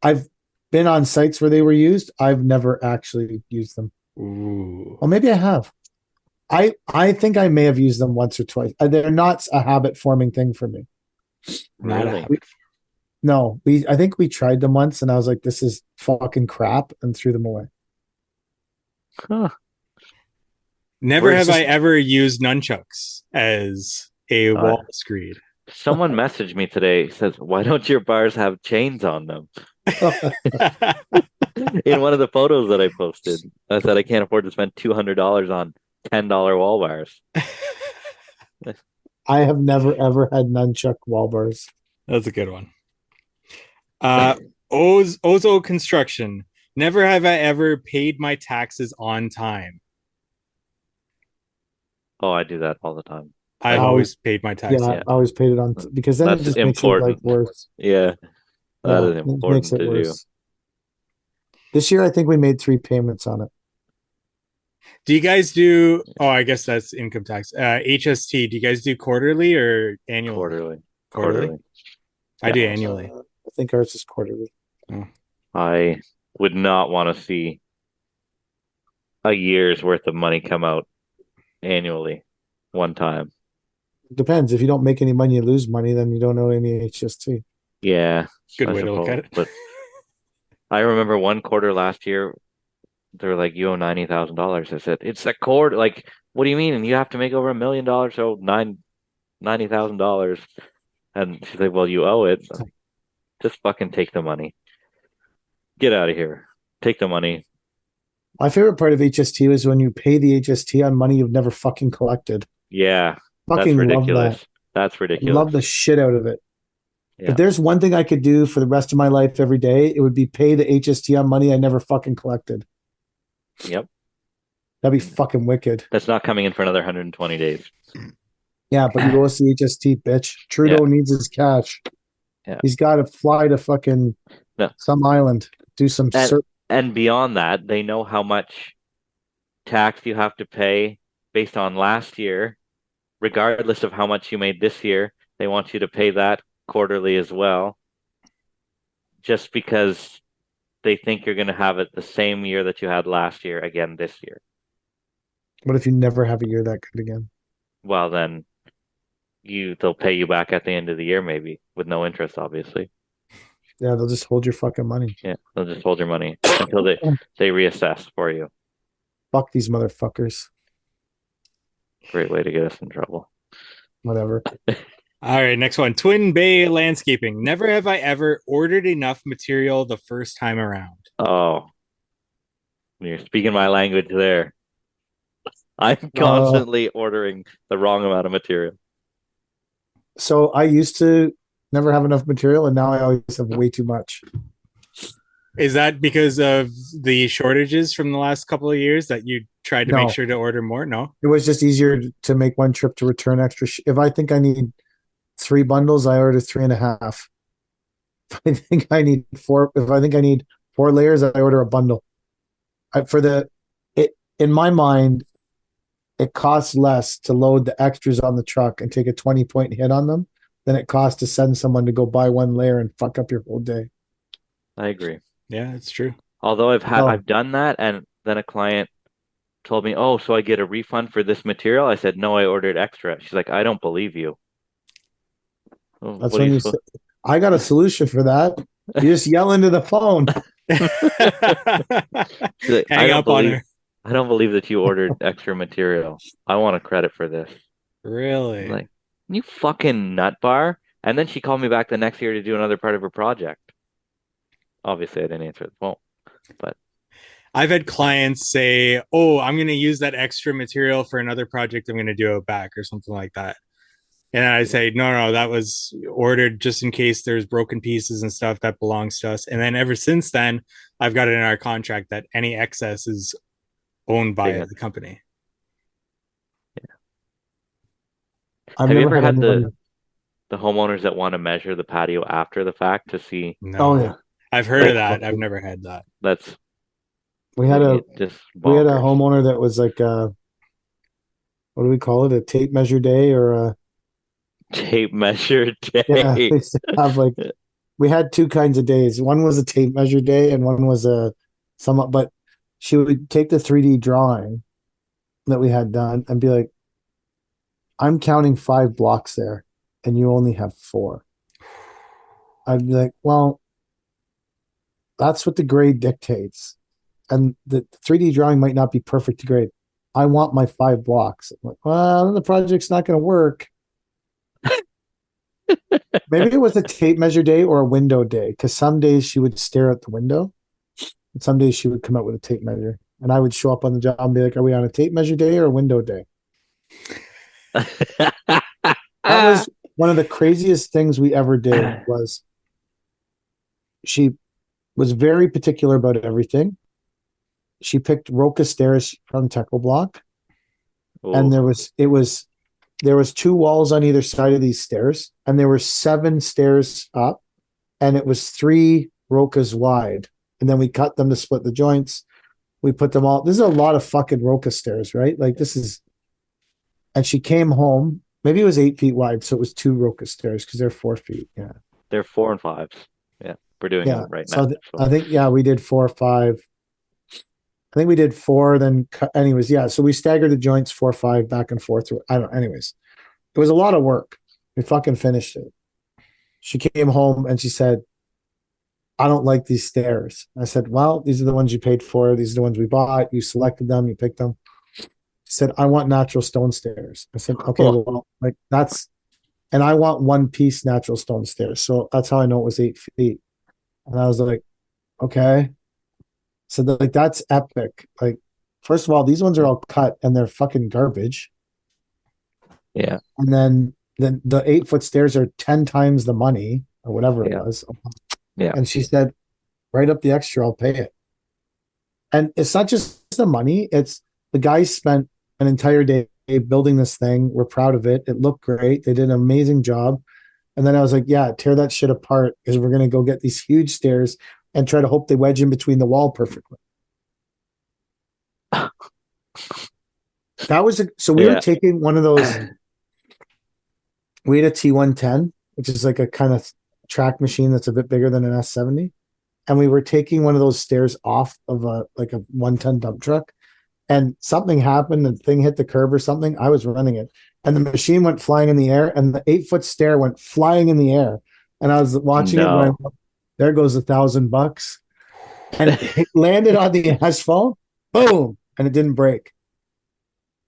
I've been on sites where they were used. I've never actually used them. Ooh. Well, maybe I have. I think I may have used them once or twice. They're not a habit forming thing for me. Not Really? a habit. No, I think we tried them once and I was like, this is fucking crap, and threw them away. Huh. Never have I ever used nunchucks as a wall screed. Someone messaged me today, says, why don't your bars have chains on them? In one of the photos that I posted, I said I can't afford to spend $200 on $10 wall bars. I have never ever had nunchuck wall bars. That's a good one. Ozo Construction. Never have I ever paid my taxes on time. Oh, I do that all the time. I've always paid my taxes. Yeah, I always paid it on because then That's it just important. makes your life worse. Yeah, that is important to do. This year, I think we made 3 payments on it. Do you guys do? Oh, I guess that's income tax. HST. Do you guys do quarterly or annually? Quarterly. I do annually. I think ours is quarterly. Oh. I would not want to see a year's worth of money come out annually, one time. Depends. If you don't make any money, you lose money, then you don't owe any HST. Yeah, good way to look at it. But I remember one quarter last year, they were like, "You owe $90,000." I said, "It's a quarter. Like, what do you mean? And you have to make over $1 million, so $90,000." And she's like, "Well, you owe it. Just fucking take the money. Get out of here. Take the money." My favorite part of HST was when you pay the HST on money you've never fucking collected. Yeah, fucking that's ridiculous. Love that. That's ridiculous. Love the shit out of it. Yeah. If there's one thing I could do for the rest of my life every day, it would be pay the HST on money I never fucking collected. Yep. That'd be fucking wicked. That's not coming in for another 120 days. Yeah, but you go see HST, bitch. Trudeau needs his cash. Yeah. He's got to fly to fucking some island, do some and beyond that, they know how much tax you have to pay based on last year, regardless of how much you made this year. They want you to pay that quarterly as well, just because they think you're going to have it the same year that you had last year again this year. What if you never have a year that good again? Well, then they'll pay you back at the end of the year, maybe with no interest, obviously. Yeah, they'll just hold your fucking money. Yeah, they'll just hold your money until they reassess for you. Fuck these motherfuckers. Great way to get us in trouble. Whatever. All right, next one. Twin Bay Landscaping. Never have I ever ordered enough material the first time around. Oh, you're speaking my language there. I'm constantly ordering the wrong amount of material. So I used to never have enough material, and now I always have way too much. Is that because of the shortages from the last couple of years that you tried to make sure to order more? No, it was just easier to make one trip to return extra. If I think I need 3 bundles, I order 3.5. If I think I need 4, if I think I need 4 layers, I order a bundle. In my mind, it costs less to load the extras on the truck and take a 20-point hit on them than it costs to send someone to go buy 1 layer and fuck up your whole day. I agree. Yeah, it's true. Although I've done that, and then a client told me, "Oh, so I get a refund for this material?" I said, "No, I ordered extra." She's like, "I don't believe you." Oh, That's when you say, I got a solution for that. You just yell into the phone. Like, Hang up on her. I don't believe that you ordered extra material. I want a credit for this. Really? I'm like, you fucking nut bar. And then she called me back the next year to do another part of her project. Obviously, I didn't answer the phone, but I've had clients say, "Oh, I'm going to use that extra material for another project I'm going to do out back," or something like that. And I say, no, that was ordered just in case there's broken pieces and stuff that belongs to us. And then ever since then, I've got it in our contract that any excess is owned by the company. Yeah. Have you ever had the homeowners that want to measure the patio after the fact to see? No. Oh yeah, I've heard of that. I've never had that. We had a homeowner that was like what do we call it? A tape measure day or a tape measure day? Yeah, we used to have we had 2 kinds of days. One was a tape measure day, and one was but she would take the 3D drawing that we had done and be like, "I'm counting 5 blocks there, and you only have 4." I'd be like, "Well, that's what the grade dictates, and the 3D drawing might not be perfect to grade. I want my 5 blocks." I'm like, "Well, then the project's not going to work." Maybe it was a tape measure day or a window day, because some days she would stare at the window, and some days she would come out with a tape measure, and I would show up on the job and be like, "Are we on a tape measure day or a window day?" That was one of the craziest things we ever did. Was she was very particular about everything. She picked Roca stairs from Techo Block, and there was 2 walls on either side of these stairs, and there were 7 stairs up, and it was 3 Rocas wide. And then we cut them to split the joints. We put them all. This is a lot of fucking Roca stairs, right? Like this is. And she came home. Maybe it was 8 feet wide, so it was 2 Roca stairs because they're 4 feet. Yeah, they're 4 and 5s. Yeah, we're doing it right now. So I think we did 4 or 5. I think we did 4, then anyways, yeah. So we staggered the joints 4 or 5 back and forth. I don't. Anyways, it was a lot of work. We fucking finished it. She came home and she said, "I don't like these stairs." I said, "Well, these are the ones you paid for. These are the ones we bought. You selected them. You picked them." She said, "I want natural stone stairs." I said, "Okay, well, like that's," and I want 1-piece natural stone stairs. So that's how I know it was 8 feet. And I was like, "Okay." So like that's epic. Like, first of all, these ones are all cut and they're fucking garbage. Yeah. And then the 8-foot stairs are 10 times the money or whatever it was. Yeah. And she said, "Write up the extra, I'll pay it." And it's not just the money, it's the guys spent an entire day building this thing. We're proud of it. It looked great. They did an amazing job. And then I was like, "Yeah, tear that shit apart because we're going to go get these huge stairs and try to hope they wedge in between the wall perfectly." That was so we were taking one of those. We had a T110, which is like a kind of track machine that's a bit bigger than an S70. And we were taking one of those stairs off of a 1-ton dump truck, and something happened. The thing hit the curb or something. I was running it, and the machine went flying in the air, and the 8-foot stair went flying in the air. And I was watching it, and There goes $1,000. And it landed on the asphalt. Boom. And it didn't break.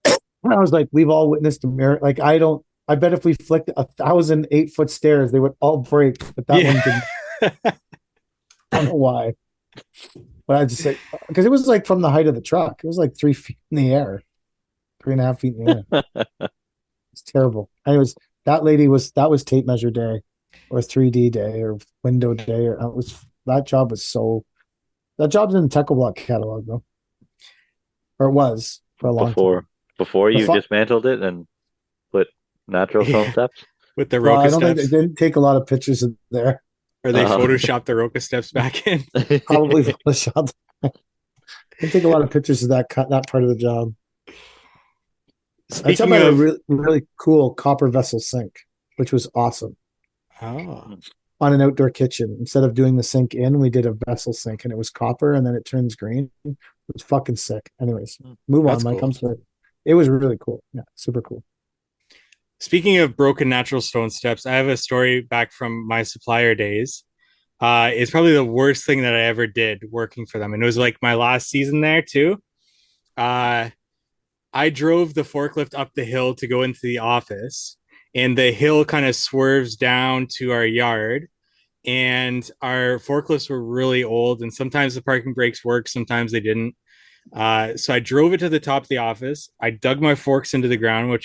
And I was like, we've all witnessed a miracle. Like, I bet if we flicked 1,000 8-foot stairs, they would all break. But that one didn't. I don't know why. But I just say, because it was like from the height of the truck, it was like 3 feet in the air, 3.5 feet in the air. It's terrible. Anyways, that was tape measure day or 3D day or window day. Or that job's in the Techo Block catalog though. Or it was for a long time. Before you dismantled it and put natural stone steps? With the Roca steps? I don't think they didn't take a lot of pictures of there. Or they photoshopped the Roca steps back in? Probably photoshopped. They take a lot of pictures of that part of the job. I took a really, really cool copper vessel sink, which was awesome. Oh. On an outdoor kitchen. Instead of doing the sink in, we did a vessel sink, and it was copper, and then it turns green. It was fucking sick. Anyways, move on, Mike. I'm sorry. It was really cool. Yeah, super cool. Speaking of broken natural stone steps, I have a story back from my supplier days. It's probably the worst thing that I ever did working for them. And it was like my last season there too. I drove the forklift up the hill to go into the office, and the hill kind of swerves down to our yard. And our forklifts were really old, and sometimes the parking brakes worked, sometimes they didn't. So I drove it to the top of the office. I dug my forks into the ground,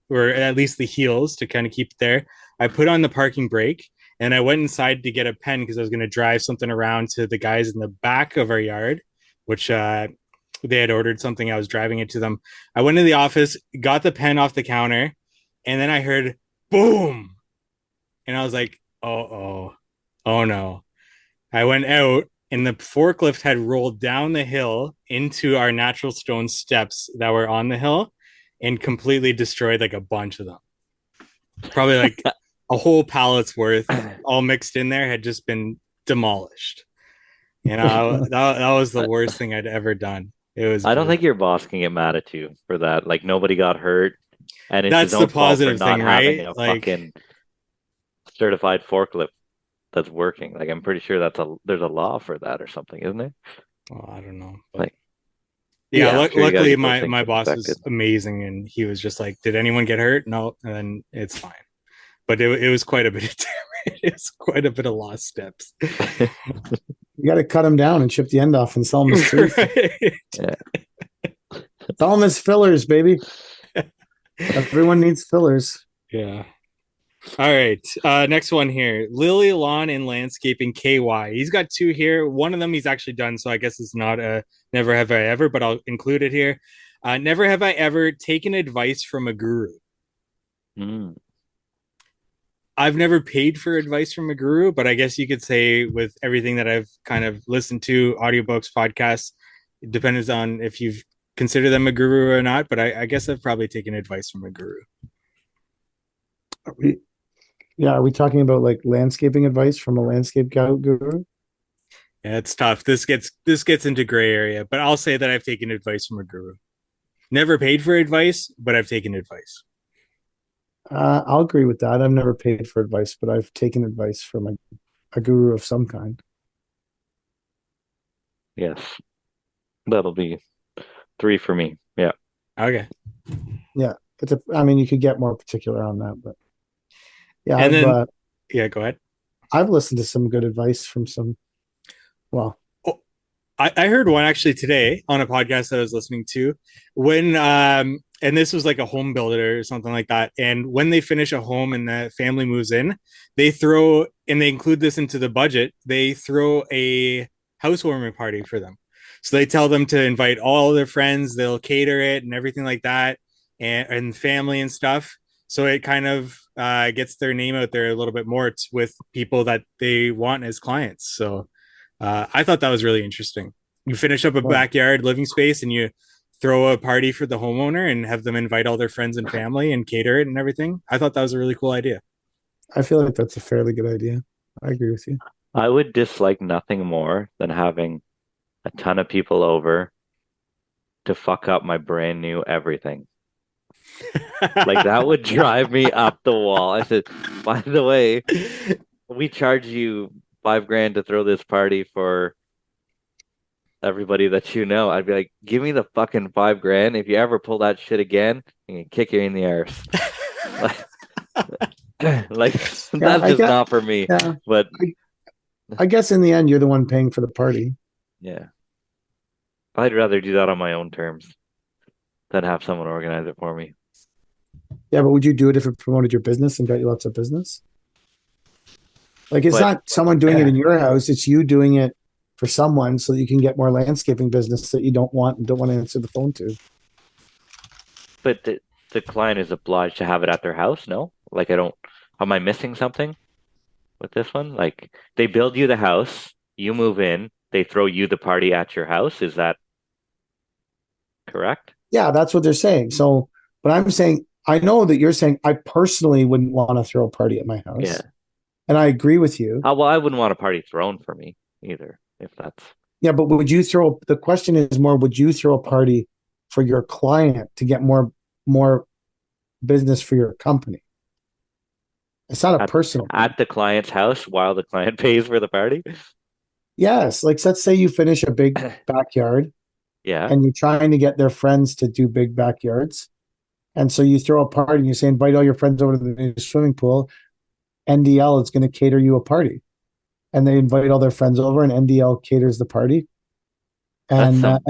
or at least the heels to kind of keep it there. I put on the parking brake, and I went inside to get a pen because I was going to drive something around to the guys in the back of our yard, which they had ordered something. I was driving it to them. I went in the office, got the pen off the counter, and then I heard boom. And I was like, oh no. I went out, and the forklift had rolled down the hill into our natural stone steps that were on the hill and completely destroyed like a bunch of them. Probably like a whole pallet's worth, all mixed in there, had just been demolished. You know, that was the worst thing I'd ever done. It was. I don't think your boss can get mad at you for that. Like, nobody got hurt, and it's that's his own the positive fault for thing, not right? having a Like, fucking certified forklift that's working. Like, I'm pretty sure there's a law for that or something, isn't there? well, I don't know. But Like, luckily my boss was amazing, and he was just like, "Did anyone get hurt?" No, and then it's fine. But it was quite a bit of damage. It's quite a bit of lost steps. You got to cut them down and chip the end off and sell them as trees. Right. Yeah. Sell them as fillers, baby. Everyone needs fillers. Yeah. All right. Next one here. Lily Lawn and Landscaping KY. He's got two here. One of them he's actually done, so I guess it's not a never have I ever, but I'll include it here. Never have I ever taken advice from a guru. I've never paid for advice from a guru, but I guess you could say with everything that I've kind of listened to, audiobooks, podcasts, it depends on if you've considered them a guru or not, but I guess I've probably taken advice from a guru. Are we talking about like landscaping advice from a landscape guru? Yeah, it's tough. This gets into gray area, but I'll say that I've taken advice from a guru. Never paid for advice, but I've taken advice. I'll agree with that. I've never paid for advice, but I've taken advice from a guru of some kind. Yes. That'll be 3 for me. Yeah. Okay. Yeah. You could get more particular on that, but yeah. And go ahead. I've listened to some good advice from some, I heard one actually today on a podcast that I was listening to when, and this was like a home builder or something like that. And when they finish a home and the family moves in, they include this into the budget. They throw a housewarming party for them. So they tell them to invite all their friends, they'll cater it and everything like that, and family and stuff. So it kind of gets their name out there a little bit more with people that they want as clients. So I thought that was really interesting. You finish up a backyard living space and you throw a party for the homeowner and have them invite all their friends and family and cater it and everything. I thought that was a really cool idea. I feel like that's a fairly good idea. I agree with you. I would dislike nothing more than having a ton of people over to fuck up my brand new everything. Like, that would drive me up the wall. I said, by the way, we charge you $5,000 to throw this party for everybody that you know, I'd be like, give me the fucking $5,000. If you ever pull that shit again, I'm gonna kick you in the arse. like, like Yeah, that's just not for me. Yeah, but I guess in the end, you're the one paying for the party. yeah, I'd rather do that on my own terms than have someone organize it for me. Yeah, but would you do it if it promoted your business and got you lots of business? Like, it's not someone doing it in your house; it's you doing it for someone so that you can get more landscaping business that you don't want and don't want to answer the phone to. But the client is obliged to have it at their house. No, like am I missing something with this one? Like they build you the house, you move in, they throw you the party at your house. Is that correct? Yeah, that's what they're saying. So, but I'm saying, I know that you're saying I personally wouldn't want to throw a party at my house. Yeah. And I agree with you. Well, I wouldn't want a party thrown for me either, if that's. Yeah, but the question is more, would you throw a party for your client to get more business for your company? It's not a personal at the client's house while the client pays for the party. Yes, like let's say you finish a big backyard, and you're trying to get their friends to do big backyards, and so you throw a party and you say invite all your friends over to the new swimming pool. NDL is going to cater you a party, and they invite all their friends over, and NDL caters the party. And that's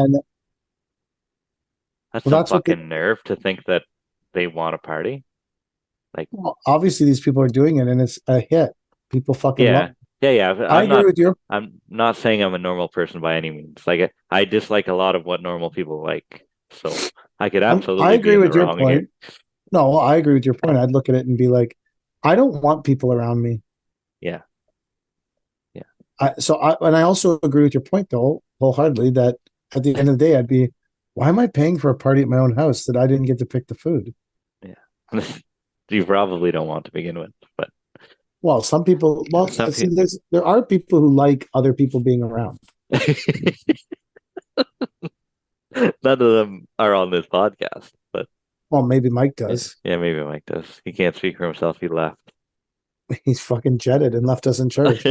some fucking nerve to think that they want a party. Like, well, obviously these people are doing it, and it's a hit. People fucking love it. Yeah. I agree with you. I'm not saying I'm a normal person by any means. Like, I dislike a lot of what normal people like. So I could absolutely. I agree with your point. Here. No, I agree with your point. I'd look at it and be like, I don't want people around me. Yeah. And I also agree with your point, though, wholeheartedly, that at the end of the day, I'd be, why am I paying for a party at my own house that I didn't get to pick the food? Yeah. You probably don't want to begin with, but. Well, some people, there are people who like other people being around. None of them are on this podcast, but. Well, maybe Mike does. Yeah, maybe Mike does. He can't speak for himself. He left. He's fucking jetted and left us in charge.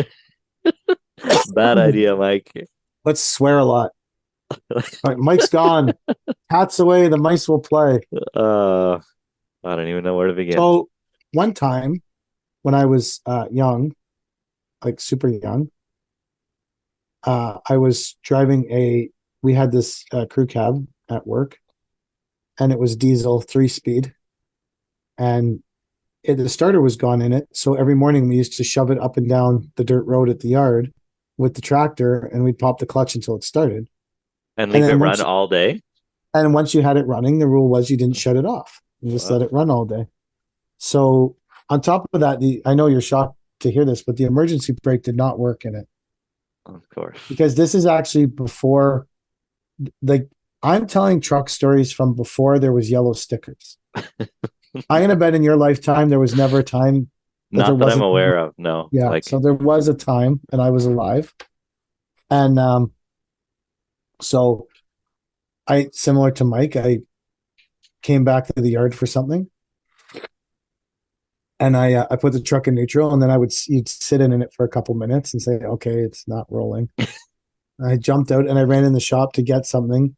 Bad idea, Mike. Let's swear a lot. All right, Mike's gone. Cat's away. The mice will play. I don't even know where to begin. So one time when I was young, like super young, I was driving we had this crew cab at work, and it was diesel 3-speed, and the starter was gone in it. So every morning we used to shove it up and down the dirt road at the yard with the tractor, and we'd pop the clutch until it started. And leave it run all day? And once you had it running, the rule was you didn't shut it off. You just let it run all day. So on top of that, I know you're shocked to hear this, but the emergency brake did not work in it. Of course. Because this is actually before, like, I'm telling truck stories from before there was yellow stickers. I'm going to bet in your lifetime there was never a time. Not that I'm aware of, no. Yeah, so there was a time, and I was alive. And so similar to Mike, I came back to the yard for something. And I put the truck in neutral, and then you'd sit in it for a couple minutes and say, okay, it's not rolling. I jumped out and I ran in the shop to get something.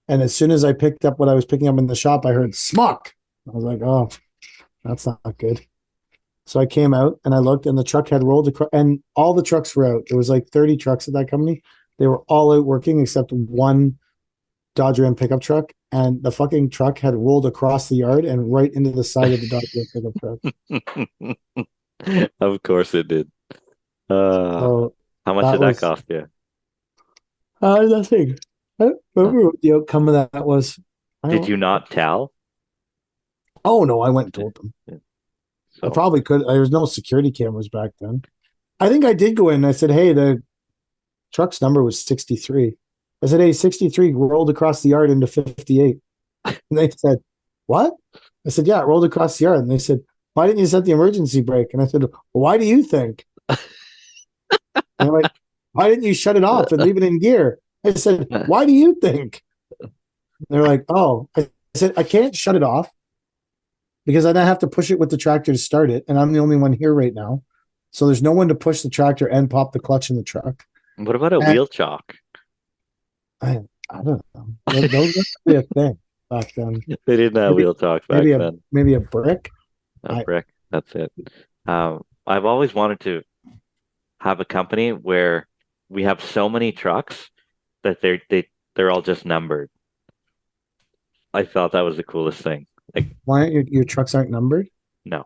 And as soon as I picked up what I was picking up in the shop, I heard smock. I was like, oh, that's not good. So I came out and I looked, and the truck had rolled across, and all the trucks were out. There was like 30 trucks at that company. They were all out working except one Dodge Ram pickup truck, and the fucking truck had rolled across the yard and right into the side of the Dodge Ram pickup truck. Of course it did. So how much did that cost you? Nothing. I don't remember what the outcome of that was. Did you not tell? Oh, no, I went and told them. Yeah. So. I probably could. There was no security cameras back then. I think I did go in and I said, hey, the truck's number was 63. I said, hey, 63 rolled across the yard into 58. And they said, what? I said, yeah, it rolled across the yard. And they said, why didn't you set the emergency brake? And I said, well, why do you think? And they're like, why didn't you shut it off and leave it in gear? I said, why do you think? And they're like, oh. I said, I can't shut it off because then I have to push it with the tractor to start it. And I'm the only one here right now. So there's no one to push the tractor and pop the clutch in the truck. What about a And wheel chock? I don't know. Those were be a thing back then. They didn't have Maybe wheel chocks back then. maybe a brick. A brick. That's it. I've always wanted to have a company where we have so many trucks that they're all just numbered. I thought that was the coolest thing. Like, Why aren't your trucks aren't numbered? no,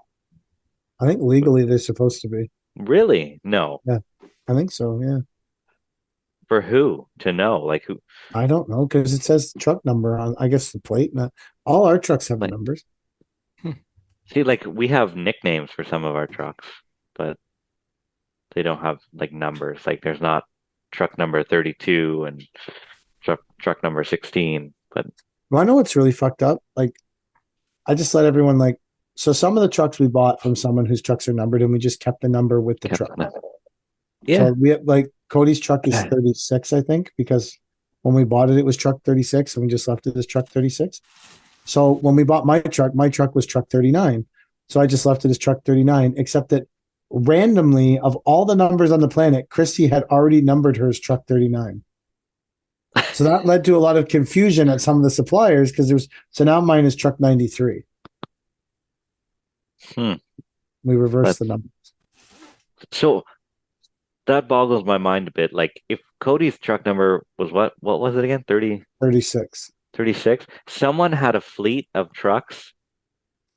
I think legally they're supposed to be. really, no. Yeah, I think so. Yeah. For who to know? Like who? I don't know because it says truck number on, I guess, the plate. All our trucks have Like, numbers. see, like we have nicknames for some of our trucks, but they don't have like numbers. Like there's not truck number 32 and truck number 16. But Well, I know what's really fucked up. Like, I just let everyone like. So some of the trucks we bought from someone whose trucks are numbered, and we just kept the number with the truck. Yeah. So we have, like Cody's truck is 36, I think, because when we bought it, it was truck 36, and we just left it as truck 36. So when we bought my truck was truck 39. So I just left it as truck 39, except that randomly, of all the numbers on the planet, Christy had already numbered hers truck 39. So that led to a lot of confusion at some of the suppliers because so now mine is truck 93. We reversed the numbers. So that boggles my mind a bit. Like if Cody's truck number was what was it again? 36. 36. Someone had a fleet of trucks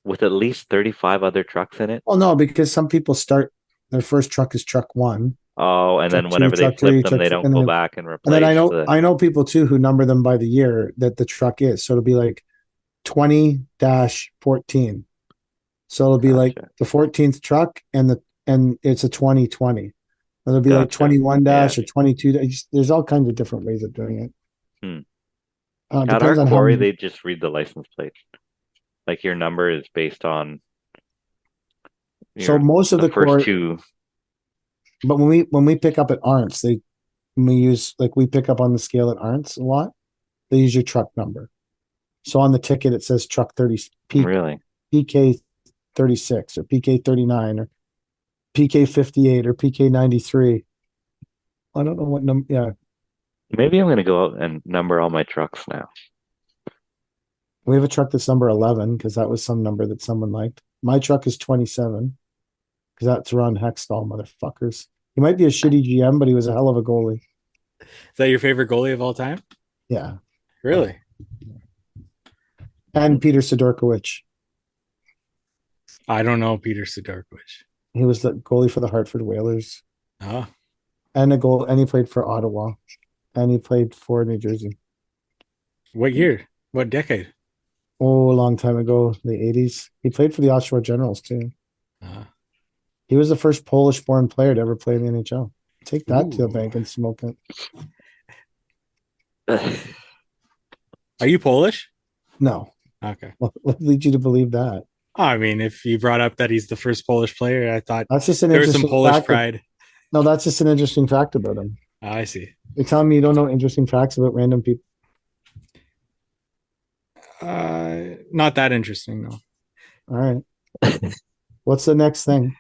with at least 35 other trucks in it. Well, no, because some people start their first truck is truck 1. Oh, and then Truck whenever 2, they truck flip 3, them, they truck don't go back and And then replace. I know people too who number them by the year that the truck is. So it'll be like 20-14. So it'll be like the 14th truck and it's a 2020. It'll be like 21 dash or 22. There's all kinds of different ways of doing it. At our quarry, they just read the license plate. Like your number is based on. So most of the first two. But when we pick up at Arntz, we pick up on the scale at Arntz a lot. They use your truck number. So on the ticket it says truck 30 really PK 36 or PK 39 or PK 58 or PK 93. I don't know what number. Yeah, maybe I'm gonna go out and number all my trucks now. we have a truck that's number 11 because that was some number that someone liked. My truck is 27 because that's Ron Hextall, motherfuckers. He might be a shitty GM, but he was a hell of a goalie. Is that your favorite goalie of all time? Yeah. Really? And Peter Sidorkowicz. I don't know Peter Sidorkowicz. He was the goalie for the Hartford Whalers. Oh. And he played for Ottawa. And he played for New Jersey. What year? What decade? Oh, a long time ago, the 80s. He played for the Oshawa Generals too. He was the first Polish-born player to ever play in the NHL. Take that to the bank and smoke it. Are you Polish? No. Okay. What leads you to believe that? I mean, if you brought up that he's the first Polish player, I thought that's just an there was some Polish pride. No, that's just an interesting fact about him. Oh, I see. You're telling me you don't know interesting facts about random people? Not that interesting, no. All right. What's the next thing?